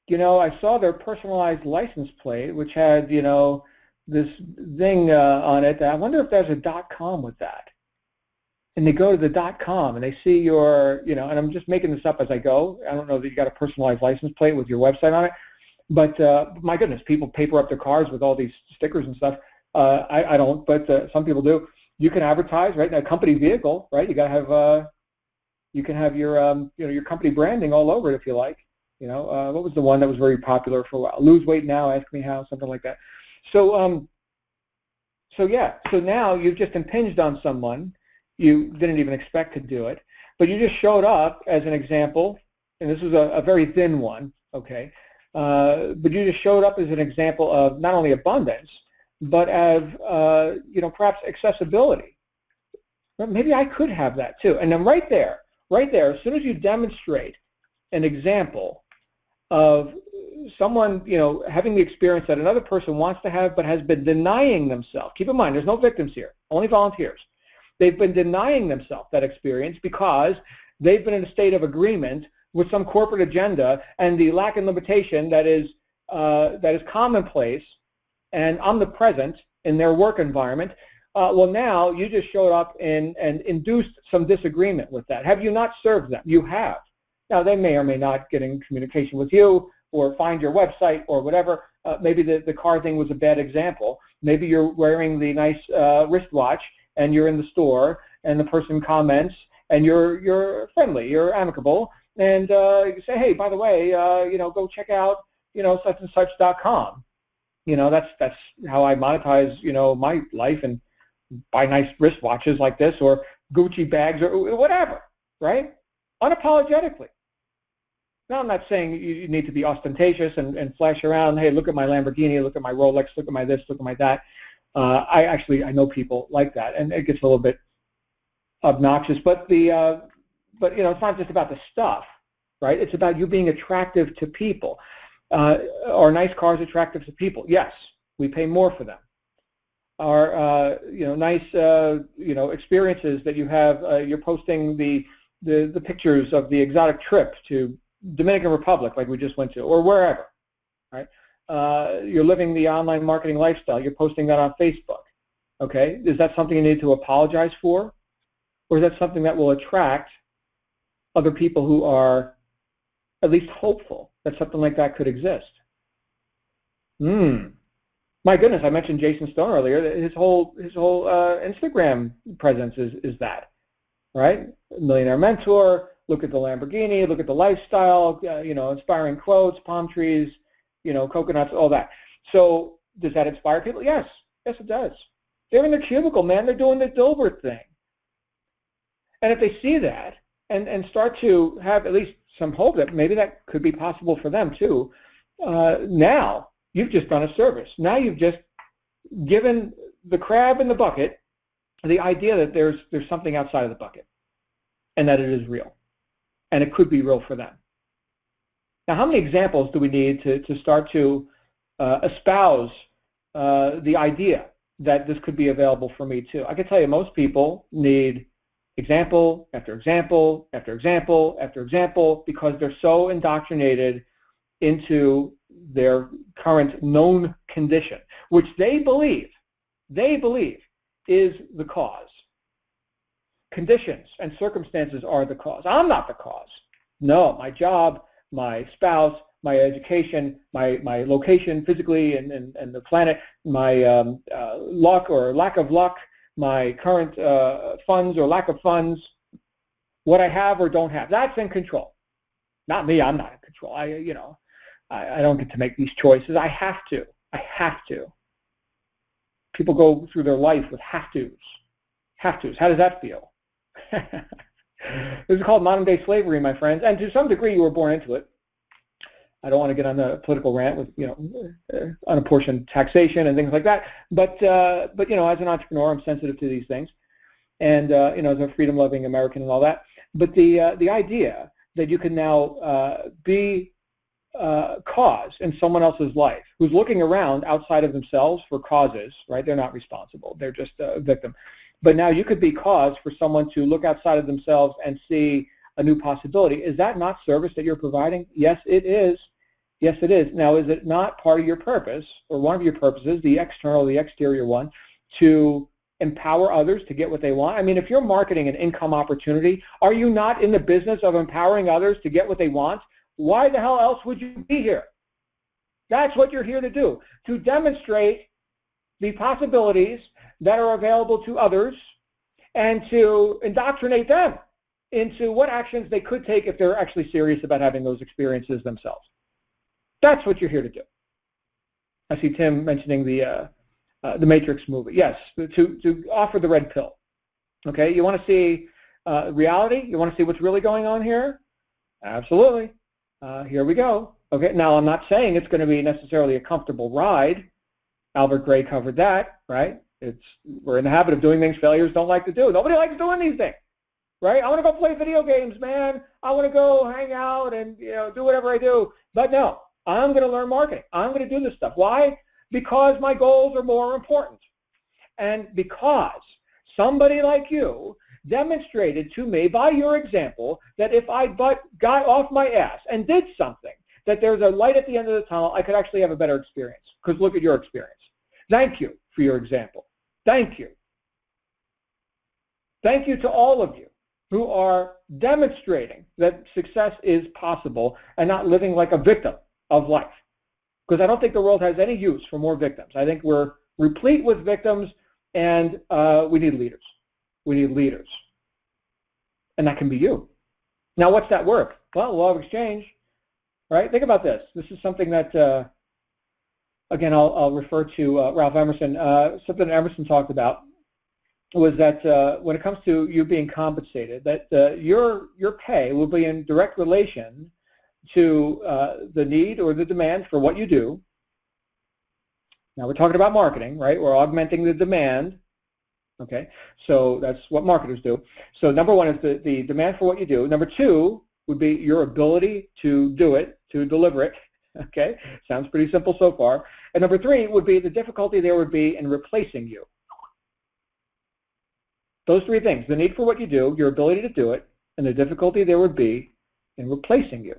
[SPEAKER 1] you know, I saw their personalized license plate, which had, you know, this thing on it. I wonder if there's a .com with that. And they go to the .com and they see your, you know, and I'm just making this up as I go. I don't know that you got a personalized license plate with your website on it. But my goodness, people paper up their cars with all these stickers and stuff. I don't, but some people do. You can advertise, right? A company vehicle, right? You got to have, you can have your, you know, your company branding all over it if you like. You know, what was the one that was very popular for a while? Lose weight now, ask me how, something like that. So, so yeah, so now you've just impinged on someone. You didn't even expect to do it, but you just showed up as an example, and this is a very thin one, okay? But you just showed up as an example of not only abundance, but of, you know, perhaps accessibility. But maybe I could have that too. And then right there, as soon as you demonstrate an example of someone, you know, having the experience that another person wants to have but has been denying themselves. Keep in mind, there's no victims here, only volunteers. They've been denying themselves that experience because they've been in a state of agreement with some corporate agenda and the lack and limitation that is commonplace and omnipresent in their work environment. Well, now you just showed up and induced some disagreement with that. Have you not served them? You have. Now, they may or may not get in communication with you or find your website or whatever. Maybe the car thing was a bad example. Maybe you're wearing the nice wristwatch and you're in the store and the person comments and you're friendly, you're amicable, and you say, hey, by the way, you know, go check out, you know, such and such.com. You know, that's how I monetize, you know, my life and buy nice wristwatches like this or Gucci bags or whatever, right? Unapologetically. Now, I'm not saying you need to be ostentatious and flash around, hey, look at my Lamborghini, look at my Rolex, look at my this, look at my that. I know people like that, and it gets a little bit obnoxious, but you know, it's not just about the stuff, right? It's about you being attractive to people. Are nice cars attractive to people? Yes, we pay more for them. Are you know, nice you know, experiences that you have? You're posting the pictures of the exotic trip to Dominican Republic, like we just went to, or wherever, right? You're living the online marketing lifestyle. You're posting that on Facebook. Okay, is that something you need to apologize for, or is that something that will attract other people who are at least hopeful that something like that could exist? My goodness, I mentioned Jason Stone earlier. His whole Instagram presence is that, right? Millionaire mentor. Look at the Lamborghini. Look at the lifestyle. You know, inspiring quotes, palm trees, you know, coconuts, all that. So does that inspire people? Yes, yes, it does. They're in their cubicle, man. They're doing the Dilbert thing. And if they see that and start to have at least some hope that maybe that could be possible for them too, now you've just done a service. Now you've just given the crab in the bucket the idea that there's something outside of the bucket and that it is real. And it could be real for them. Now, how many examples do we need to start to espouse the idea that this could be available for me too. I can tell you most people need example after example after example after example because they're so indoctrinated into their current known condition, which they believe is the cause. Conditions and circumstances are the cause. I'm not the cause. No, my job, my spouse, my education, my location physically and the planet, my luck or lack of luck, my current funds or lack of funds, what I have or don't have. That's in control. Not me. I'm not in control. I don't get to make these choices. I have to. People go through their life with have tos. Have tos. How does that feel? This is called modern day slavery, my friends, and to some degree you were born into it. I don't want to get on the political rant with unapportioned taxation and things like that. But as an entrepreneur, I'm sensitive to these things, and as a freedom-loving American and all that. But the idea that you can now be cause in someone else's life who's looking around outside of themselves for causes, right? They're not responsible. They're just a victim. But now you could be cause for someone to look outside of themselves and see a new possibility. Is that not service that you're providing? Yes, it is. Yes, it is. Now, is it not part of your purpose, or one of your purposes, the external, the exterior one, to empower others to get what they want? I mean, if you're marketing an income opportunity, are you not in the business of empowering others to get what they want? Why the hell else would you be here? That's what you're here to do, to demonstrate the possibilities that are available to others and to indoctrinate them into what actions they could take if they're actually serious about having those experiences themselves. That's what you're here to do. I see Tim mentioning the Matrix movie. Yes, to offer the red pill. Okay, you want to see reality? You want to see what's really going on here? Absolutely. Here we go. Okay, now I'm not saying it's going to be necessarily a comfortable ride. Albert Gray covered that, right? We're in the habit of doing things failures don't like to do. Nobody likes doing these things, right? I want to go play video games, man. I want to go hang out and do whatever I do. But no, I'm going to learn marketing. I'm going to do this stuff. Why? Because my goals are more important. And because somebody like you demonstrated to me by your example that if I but got off my ass and did something, that there's a light at the end of the tunnel, I could actually have a better experience. Because look at your experience. Thank you for your example. Thank you. Thank you to all of you who are demonstrating that success is possible and not living like a victim of life. Because I don't think the world has any use for more victims. I think we're replete with victims, and we need leaders. We need leaders. And that can be you. Now, what's that work? Well, law of exchange. Right? Think about this. This is something that, again, I'll refer to Ralph Emerson. Something that Emerson talked about was that when it comes to you being compensated, that your pay will be in direct relation to the need or the demand for what you do. Now, we're talking about marketing, right? We're augmenting the demand. Okay, so that's what marketers do. So number one is the demand for what you do. Number two would be your ability to do it, to deliver it. Okay, sounds pretty simple so far. And number three would be the difficulty there would be in replacing you. Those three things, the need for what you do, your ability to do it, and the difficulty there would be in replacing you.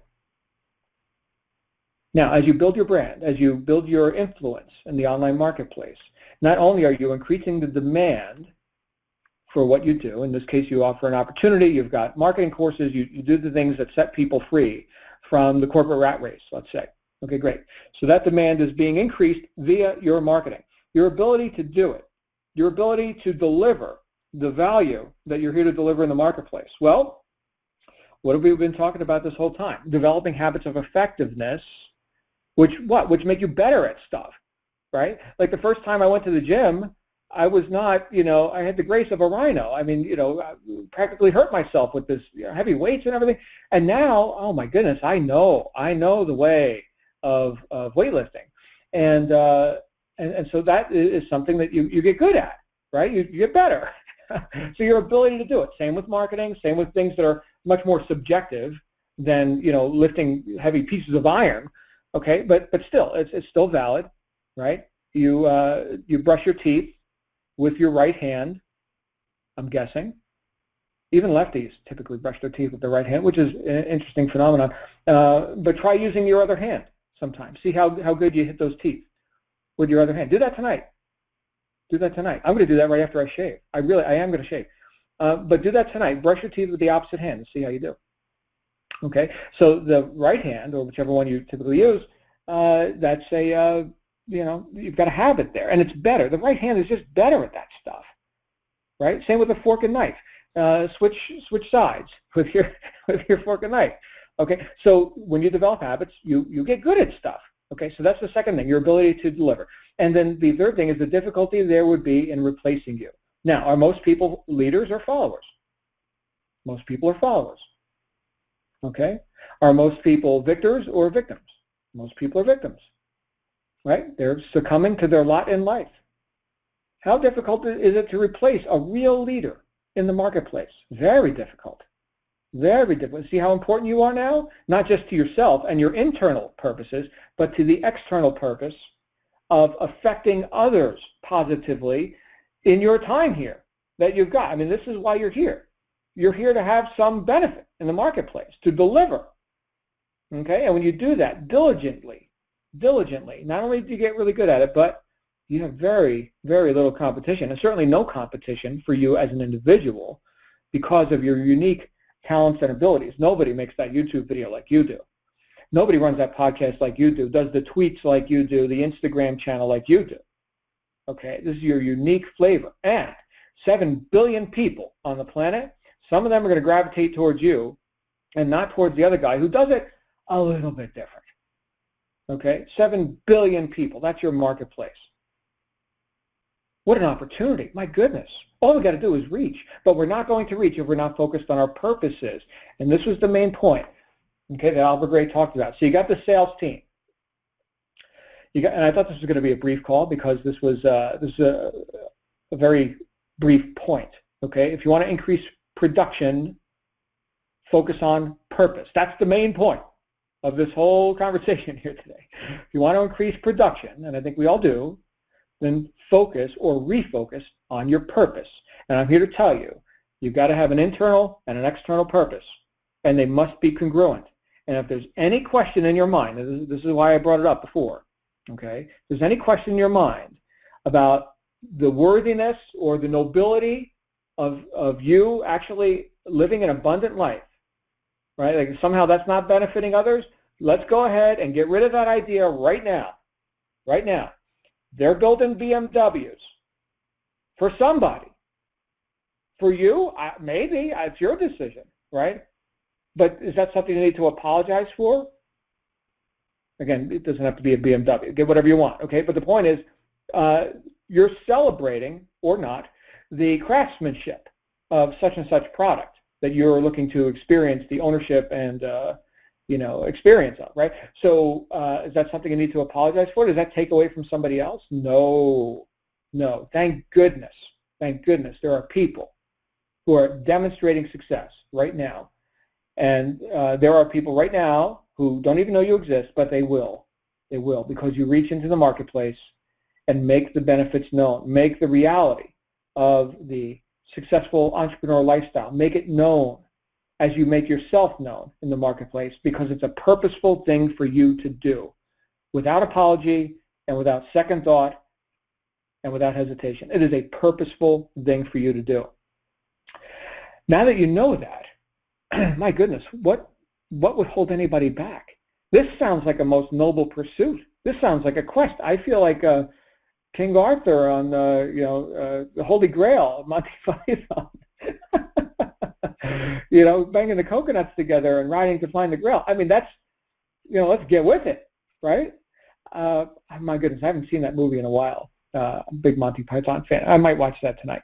[SPEAKER 1] Now, as you build your brand, as you build your influence in the online marketplace, not only are you increasing the demand for what you do, in this case you offer an opportunity, you've got marketing courses, you do the things that set people free from the corporate rat race, let's say. Okay, great. So that demand is being increased via your marketing. Your ability to do it, your ability to deliver the value that you're here to deliver in the marketplace. Well, what have we been talking about this whole time? Developing habits of effectiveness, which make you better at stuff, right? Like the first time I went to the gym, I was not, I had the grace of a rhino. I mean, I practically hurt myself with this heavy weights and everything. And now, oh my goodness, I know the way of weightlifting. And so that is something that you get good at, right? You get better. So your ability to do it. Same with marketing, same with things that are much more subjective than, lifting heavy pieces of iron. Okay, but still, it's still valid, right? You brush your teeth. with your right hand, I'm guessing. Even lefties typically brush their teeth with their right hand, which is an interesting phenomenon. But try using your other hand sometimes. See how good you hit those teeth with your other hand. Do that tonight. Do that tonight. I'm going to do that right after I shave. I am going to shave. But do that tonight. Brush your teeth with the opposite hand and see how you do. Okay, so the right hand, or whichever one you typically use, that's a, you've got a habit there, and it's better. The right hand is just better at that stuff, right? Same with a fork and knife. Switch sides with your fork and knife. Okay, so when you develop habits, you get good at stuff. Okay, so that's the second thing, your ability to deliver. And then the third thing is the difficulty there would be in replacing you. Now, are most people leaders or followers? Most people are followers. Okay, are most people victors or victims? Most people are victims, right? They're succumbing to their lot in life. How difficult is it to replace a real leader in the marketplace? Very difficult. Very difficult. See how important you are now? Not just to yourself and your internal purposes, but to the external purpose of affecting others positively in your time here that you've got. I mean, this is why you're here. You're here to have some benefit in the marketplace, to deliver. Okay? And when you do that diligently, not only do you get really good at it, but you have very, very little competition, and certainly no competition for you as an individual because of your unique talents and abilities. Nobody makes that YouTube video like you do. Nobody runs that podcast like you do, does the tweets like you do, the Instagram channel like you do. Okay, this is your unique flavor. And 7 billion people on the planet, some of them are going to gravitate towards you and not towards the other guy who does it a little bit different. Okay, 7 billion people, that's your marketplace. What an opportunity. My goodness. All we've got to do is reach. But we're not going to reach if we're not focused on our purposes. And this was the main point, okay, that Albert Gray talked about. So you got the sales team. And I thought this was going to be a brief call because this is a very brief point. Okay, if you want to increase production, focus on purpose. That's the main point of this whole conversation here today. If you want to increase production, and I think we all do, then focus or refocus on your purpose. And I'm here to tell you, you've got to have an internal and an external purpose, and they must be congruent. And if there's any question in your mind, and this is why I brought it up before, okay, if there's any question in your mind about the worthiness or the nobility of you actually living an abundant life, right, like somehow that's not benefiting others, let's go ahead and get rid of that idea right now. Right now. They're building BMWs for somebody. For you, maybe it's your decision, right? But is that something you need to apologize for? Again, it doesn't have to be a BMW. Get whatever you want, okay? But the point is, you're celebrating, or not, the craftsmanship of such and such product that you're looking to experience the ownership and experience of, right? So is that something you need to apologize for? Does that take away from somebody else? No. Thank goodness. Thank goodness there are people who are demonstrating success right now. And there are people right now who don't even know you exist, but they will. They will, because you reach into the marketplace and make the benefits known. Make the reality of the successful entrepreneur lifestyle. Make it known as you make yourself known in the marketplace, because it's a purposeful thing for you to do without apology and without second thought and without hesitation. It is a purposeful thing for you to do. Now that you know that, my goodness, what would hold anybody back? This sounds like a most noble pursuit. This sounds like a quest. I feel like King Arthur on the Holy Grail of Monty Python. Banging the coconuts together and riding to find the Grail. I mean, that's, let's get with it, right? My goodness, I haven't seen that movie in a while. I'm a big Monty Python fan. I might watch that tonight,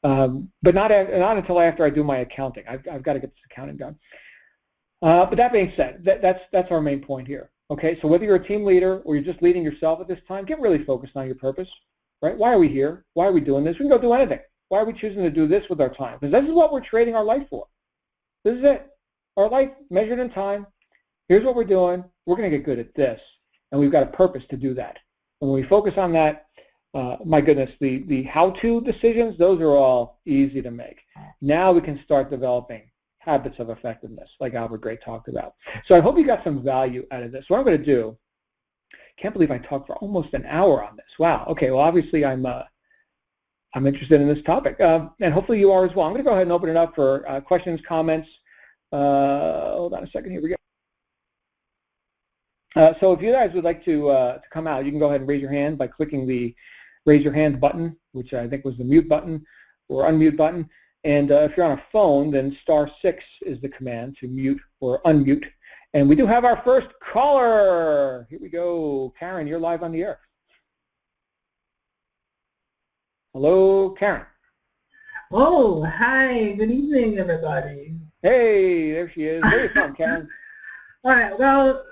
[SPEAKER 1] but not until after I do my accounting. I've got to get this accounting done. But that being said, that's our main point here. Okay, so whether you're a team leader or you're just leading yourself at this time, get really focused on your purpose, right? Why are we here? Why are we doing this? We can go do anything. Why are we choosing to do this with our time? Because this is what we're trading our life for. This is it. Our life measured in time. Here's what we're doing. We're going to get good at this. And we've got a purpose to do that. And when we focus on that, my goodness, the how-to decisions, those are all easy to make. Now we can start developing habits of effectiveness, like Albert Gray talked about. So I hope you got some value out of this. What I'm going to do, can't believe I talked for almost an hour on this. Wow. Okay. Well, obviously I'm interested in this topic, and hopefully you are as well. I'm going to go ahead and open it up for questions, comments. Hold on a second. Here we go. So if you guys would like to come out, you can go ahead and raise your hand by clicking the raise your hand button, which I think was the mute button or unmute button. And if you're on a phone, then *6 is the command to mute or unmute. And we do have our first caller. Here we go. Karen, you're live on the air. Hello, Karen.
[SPEAKER 2] Oh, hi. Good evening, everybody.
[SPEAKER 1] Hey, there she is. Where are you from, Karen?
[SPEAKER 2] All right. Well,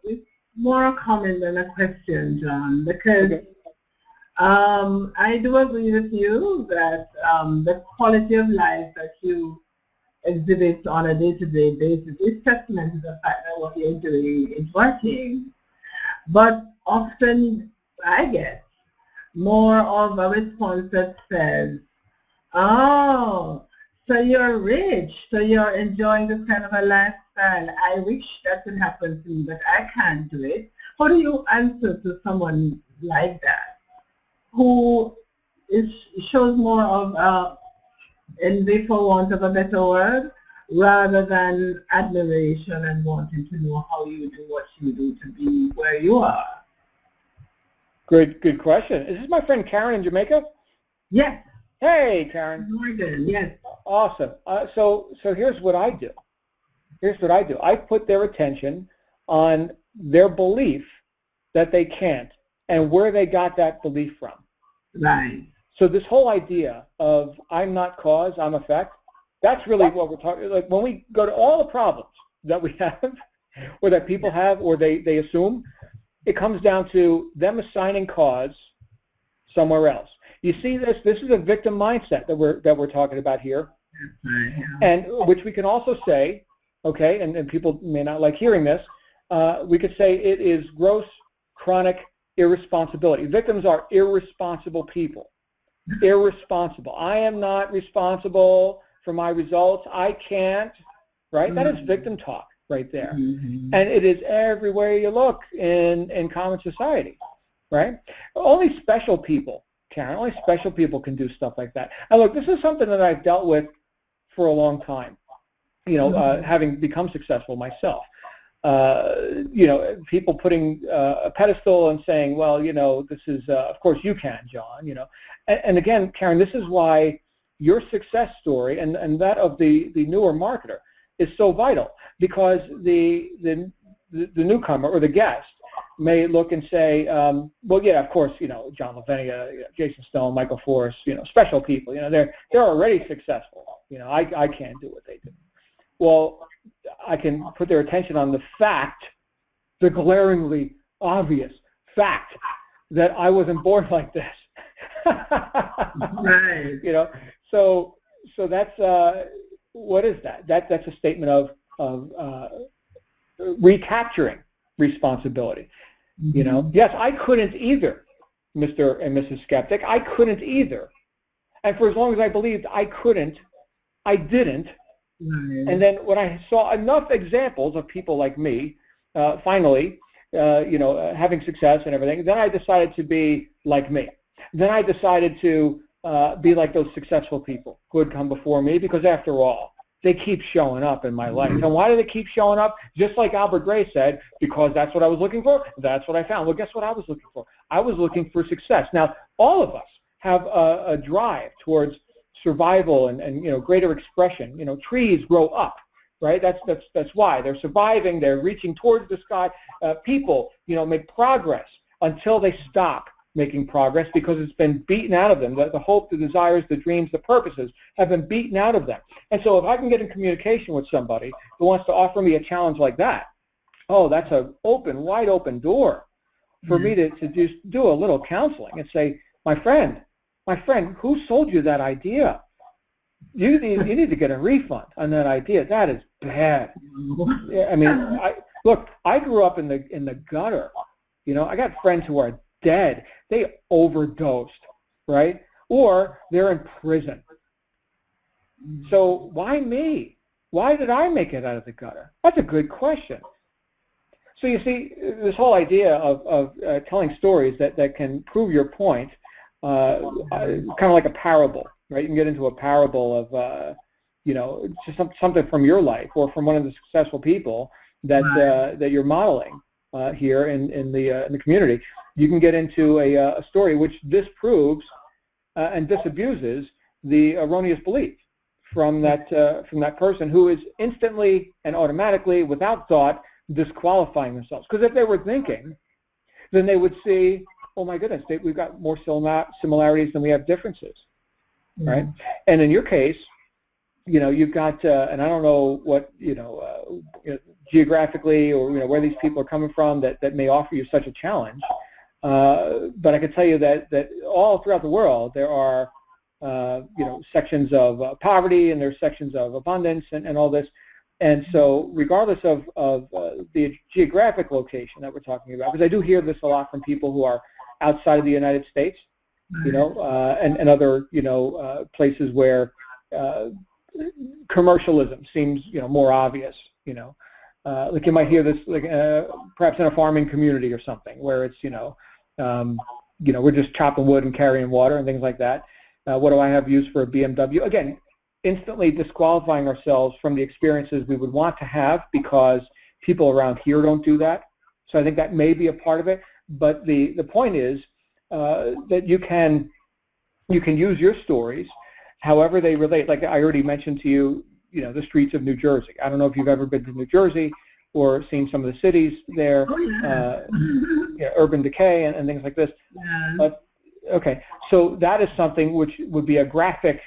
[SPEAKER 2] it's more a comment than a question, John, because
[SPEAKER 1] Okay.
[SPEAKER 2] I do agree with you that the quality of life that you exhibit on a day-to-day basis is testament to the fact that what you're doing is working. But often I get more of a response that says, oh, so you're rich, so you're enjoying this kind of a lifestyle. I wish that could happen to me, but I can't do it. How do you answer to someone like that, who shows more of envy, for want of a better word, rather than admiration and wanting to know how you do what you do to be where you are?
[SPEAKER 1] Good question. Is this my friend Karen in Jamaica?
[SPEAKER 2] Yes.
[SPEAKER 1] Hey, Karen.
[SPEAKER 2] Morgan, yes.
[SPEAKER 1] Awesome. So here's what I do. I put their attention on their belief that they can't and where they got that belief from.
[SPEAKER 2] Right.
[SPEAKER 1] So this whole idea of I'm not cause, I'm effect, that's really what we're talking, like when we go to all the problems that we have or that people have or they assume, it comes down to them assigning cause somewhere else. You see this is a victim mindset that we're talking about here. And which we can also say, okay, and people may not like hearing this, we could say it is gross, chronic irresponsibility. Victims are irresponsible people. Irresponsible. I am not responsible for my results. I can't, right? That is victim talk right there.
[SPEAKER 2] Mm-hmm.
[SPEAKER 1] And it is everywhere you look in common society, right? Only special people, Karen, only special people can do stuff like that. And look, this is something that I've dealt with for a long time, having become successful myself. People putting a pedestal and saying, well, this is, of course you can, John, And again, Karen, this is why your success story and that of the newer marketer is so vital, because the newcomer or the guest may look and say, well, yeah, of course, John Lavenia, Jason Stone, Michael Force, special people, they're already successful. I can't do what they do. Well, I can put their attention on the fact, the glaringly obvious fact that I wasn't born like this.
[SPEAKER 2] Right.
[SPEAKER 1] So that's what is that? That's a statement of recapturing responsibility.
[SPEAKER 2] Mm-hmm.
[SPEAKER 1] Yes, I couldn't either, Mr. and Mrs. Skeptic. I couldn't either. And for as long as I believed I couldn't, I didn't.
[SPEAKER 2] Right.
[SPEAKER 1] And then when I saw enough examples of people like me, finally, having success and everything, then I decided to be like me. Then I decided to be like those successful people who had come before me, because after all, they keep showing up in my life. And why do they keep showing up? Just like Albert Gray said, because that's what I was looking for. That's what I found. Well, guess what I was looking for? I was looking for success. Now, all of us have a drive towards survival and greater expression. Trees grow up, right? That's why they're surviving. They're reaching towards the sky. People, make progress until they stop making progress because it's been beaten out of them. The hope, the desires, the dreams, the purposes have been beaten out of them. And so if I can get in communication with somebody who wants to offer me a challenge like that, oh, that's an wide open door for me to just do a little counseling and say, my friend, who sold you that idea? You need to get a refund on that idea. That is bad. I mean, I grew up in the gutter. I got friends who are dead. They overdosed, right? Or they're in prison. So why me? Why did I make it out of the gutter? That's a good question. So you see, this whole idea of telling stories that can prove your point, kind of like a parable, right? You can get into a parable of, just something from your life or from one of the successful people that you're modeling here in the community. You can get into a story which disproves and disabuses the erroneous belief from that person who is instantly and automatically, without thought, disqualifying themselves. Because if they were thinking, then they would see, oh my goodness, we've got more similarities than we have differences, right? And in your case, you've got, and I don't know what, geographically or where these people are coming from that may offer you such a challenge, but I can tell you that all throughout the world there are, sections of poverty, and there's sections of abundance and all this. And so regardless of the geographic location that we're talking about, because I do hear this a lot from people who are outside of the United States, and other, places where commercialism seems, more obvious, like you might hear this, like perhaps in a farming community or something where it's, we're just chopping wood and carrying water and things like that. What do I have used for a BMW? Again, instantly disqualifying ourselves from the experiences we would want to have because people around here don't do that. So I think that may be a part of it. But the point is that you can use your stories however they relate. Like I already mentioned to you, the streets of New Jersey. I don't know if you've ever been to New Jersey or seen some of the cities there, urban decay and things like this. But okay, so that is something which would be a graphic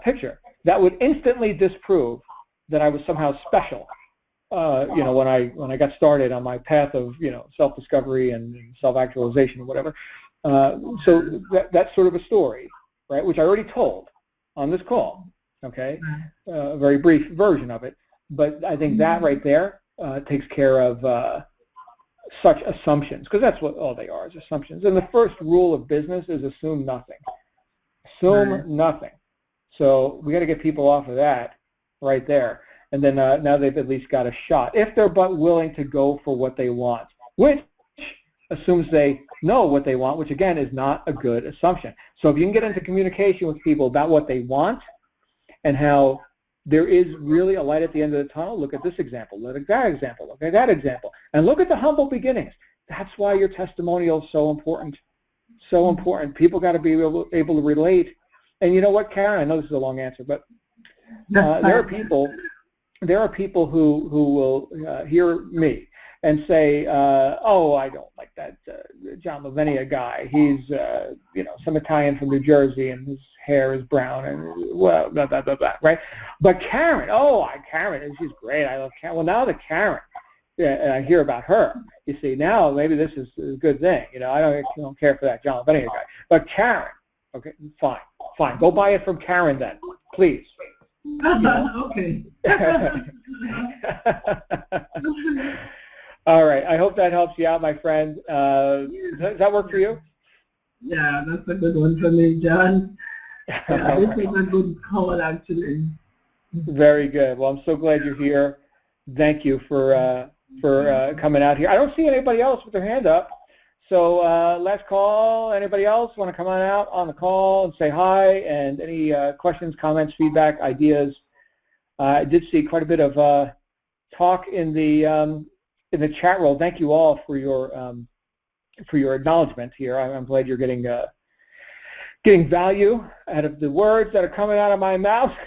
[SPEAKER 1] picture that would instantly disprove that I was somehow special. When I got started on my path of self-discovery and self-actualization or whatever. So that's sort of a story, right? Which I already told on this call. Okay, a very brief version of it, but I think that right there takes care of such assumptions, because that's what all they are, is assumptions. And the first rule of business is assume nothing. Assume nothing. So we got to get people off of that right there. And then now they've at least got a shot, if they're but willing to go for what they want, which assumes they know what they want, which again is not a good assumption. So if you can get into communication with people about what they want and how there is really a light at the end of the tunnel, look at this example, look at that example, look at that example, and look at the humble beginnings. That's why your testimonial is so important. So important. People got to be able to relate. And you know what, Karen? I know this is a long answer, but there are people who will hear me and say, "Oh, I don't like that John Lavenia guy. He's some Italian from New Jersey, and his hair is brown, and well, blah blah blah blah." Right? But Karen, Karen, and she's great. I love Karen. Well, now the Karen, and I hear about her. You see, now maybe this is a good thing. I don't care for that John Lavenia guy, but Karen. Okay, fine. Go buy it from Karen then, please.
[SPEAKER 2] Okay.
[SPEAKER 1] All right. I hope that helps you out, my friend. Does that work for you?
[SPEAKER 2] Yeah, that's a good one for me, John. Yeah, this is a good call, actually.
[SPEAKER 1] Very good. Well, I'm so glad you're here. Thank you for coming out here. I don't see anybody else with their hand up. So last call. Anybody else want to come on out on the call and say hi? And any questions, comments, feedback, ideas? I did see quite a bit of talk in the chat roll. Thank you all for your acknowledgement here. I'm glad you're getting value out of the words that are coming out of my mouth.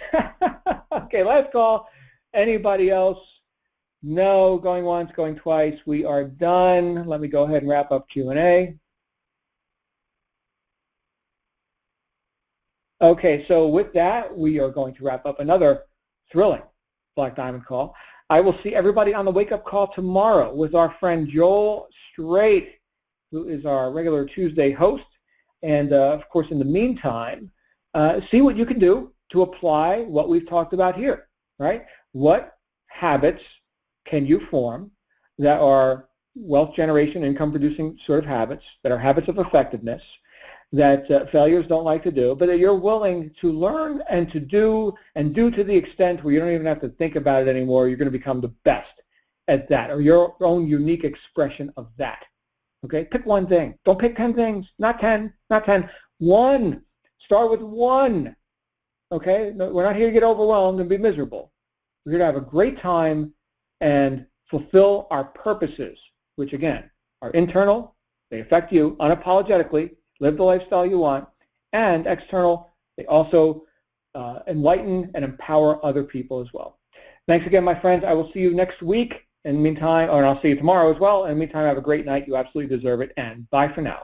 [SPEAKER 1] Okay, last call. Anybody else? No, going once, going twice. We are done. Let me go ahead and wrap up Q&A. Okay, so with that, we are going to wrap up another thrilling Black Diamond call. I will see everybody on the wake-up call tomorrow with our friend Joel Straight, who is our regular Tuesday host. And, of course, in the meantime, see what you can do to apply what we've talked about here, right? What habits can you form that are wealth generation, income producing sort of habits that are habits of effectiveness that failures don't like to do, but that you're willing to learn and to do to the extent where you don't even have to think about it anymore. You're going to become the best at that, or your own unique expression of that. Okay, pick one thing. Don't pick 10 things. Not 10, not 10. One. Start with one. Okay, no, we're not here to get overwhelmed and be miserable. We're here to have a great time and fulfill our purposes, which again are internal. They affect you unapologetically. Live the lifestyle you want, and external, they also enlighten and empower other people as well. Thanks again, my friends. I will see you next week. In the meantime, and I'll see you tomorrow as well. In the meantime, have a great night. You absolutely deserve it, and bye for now.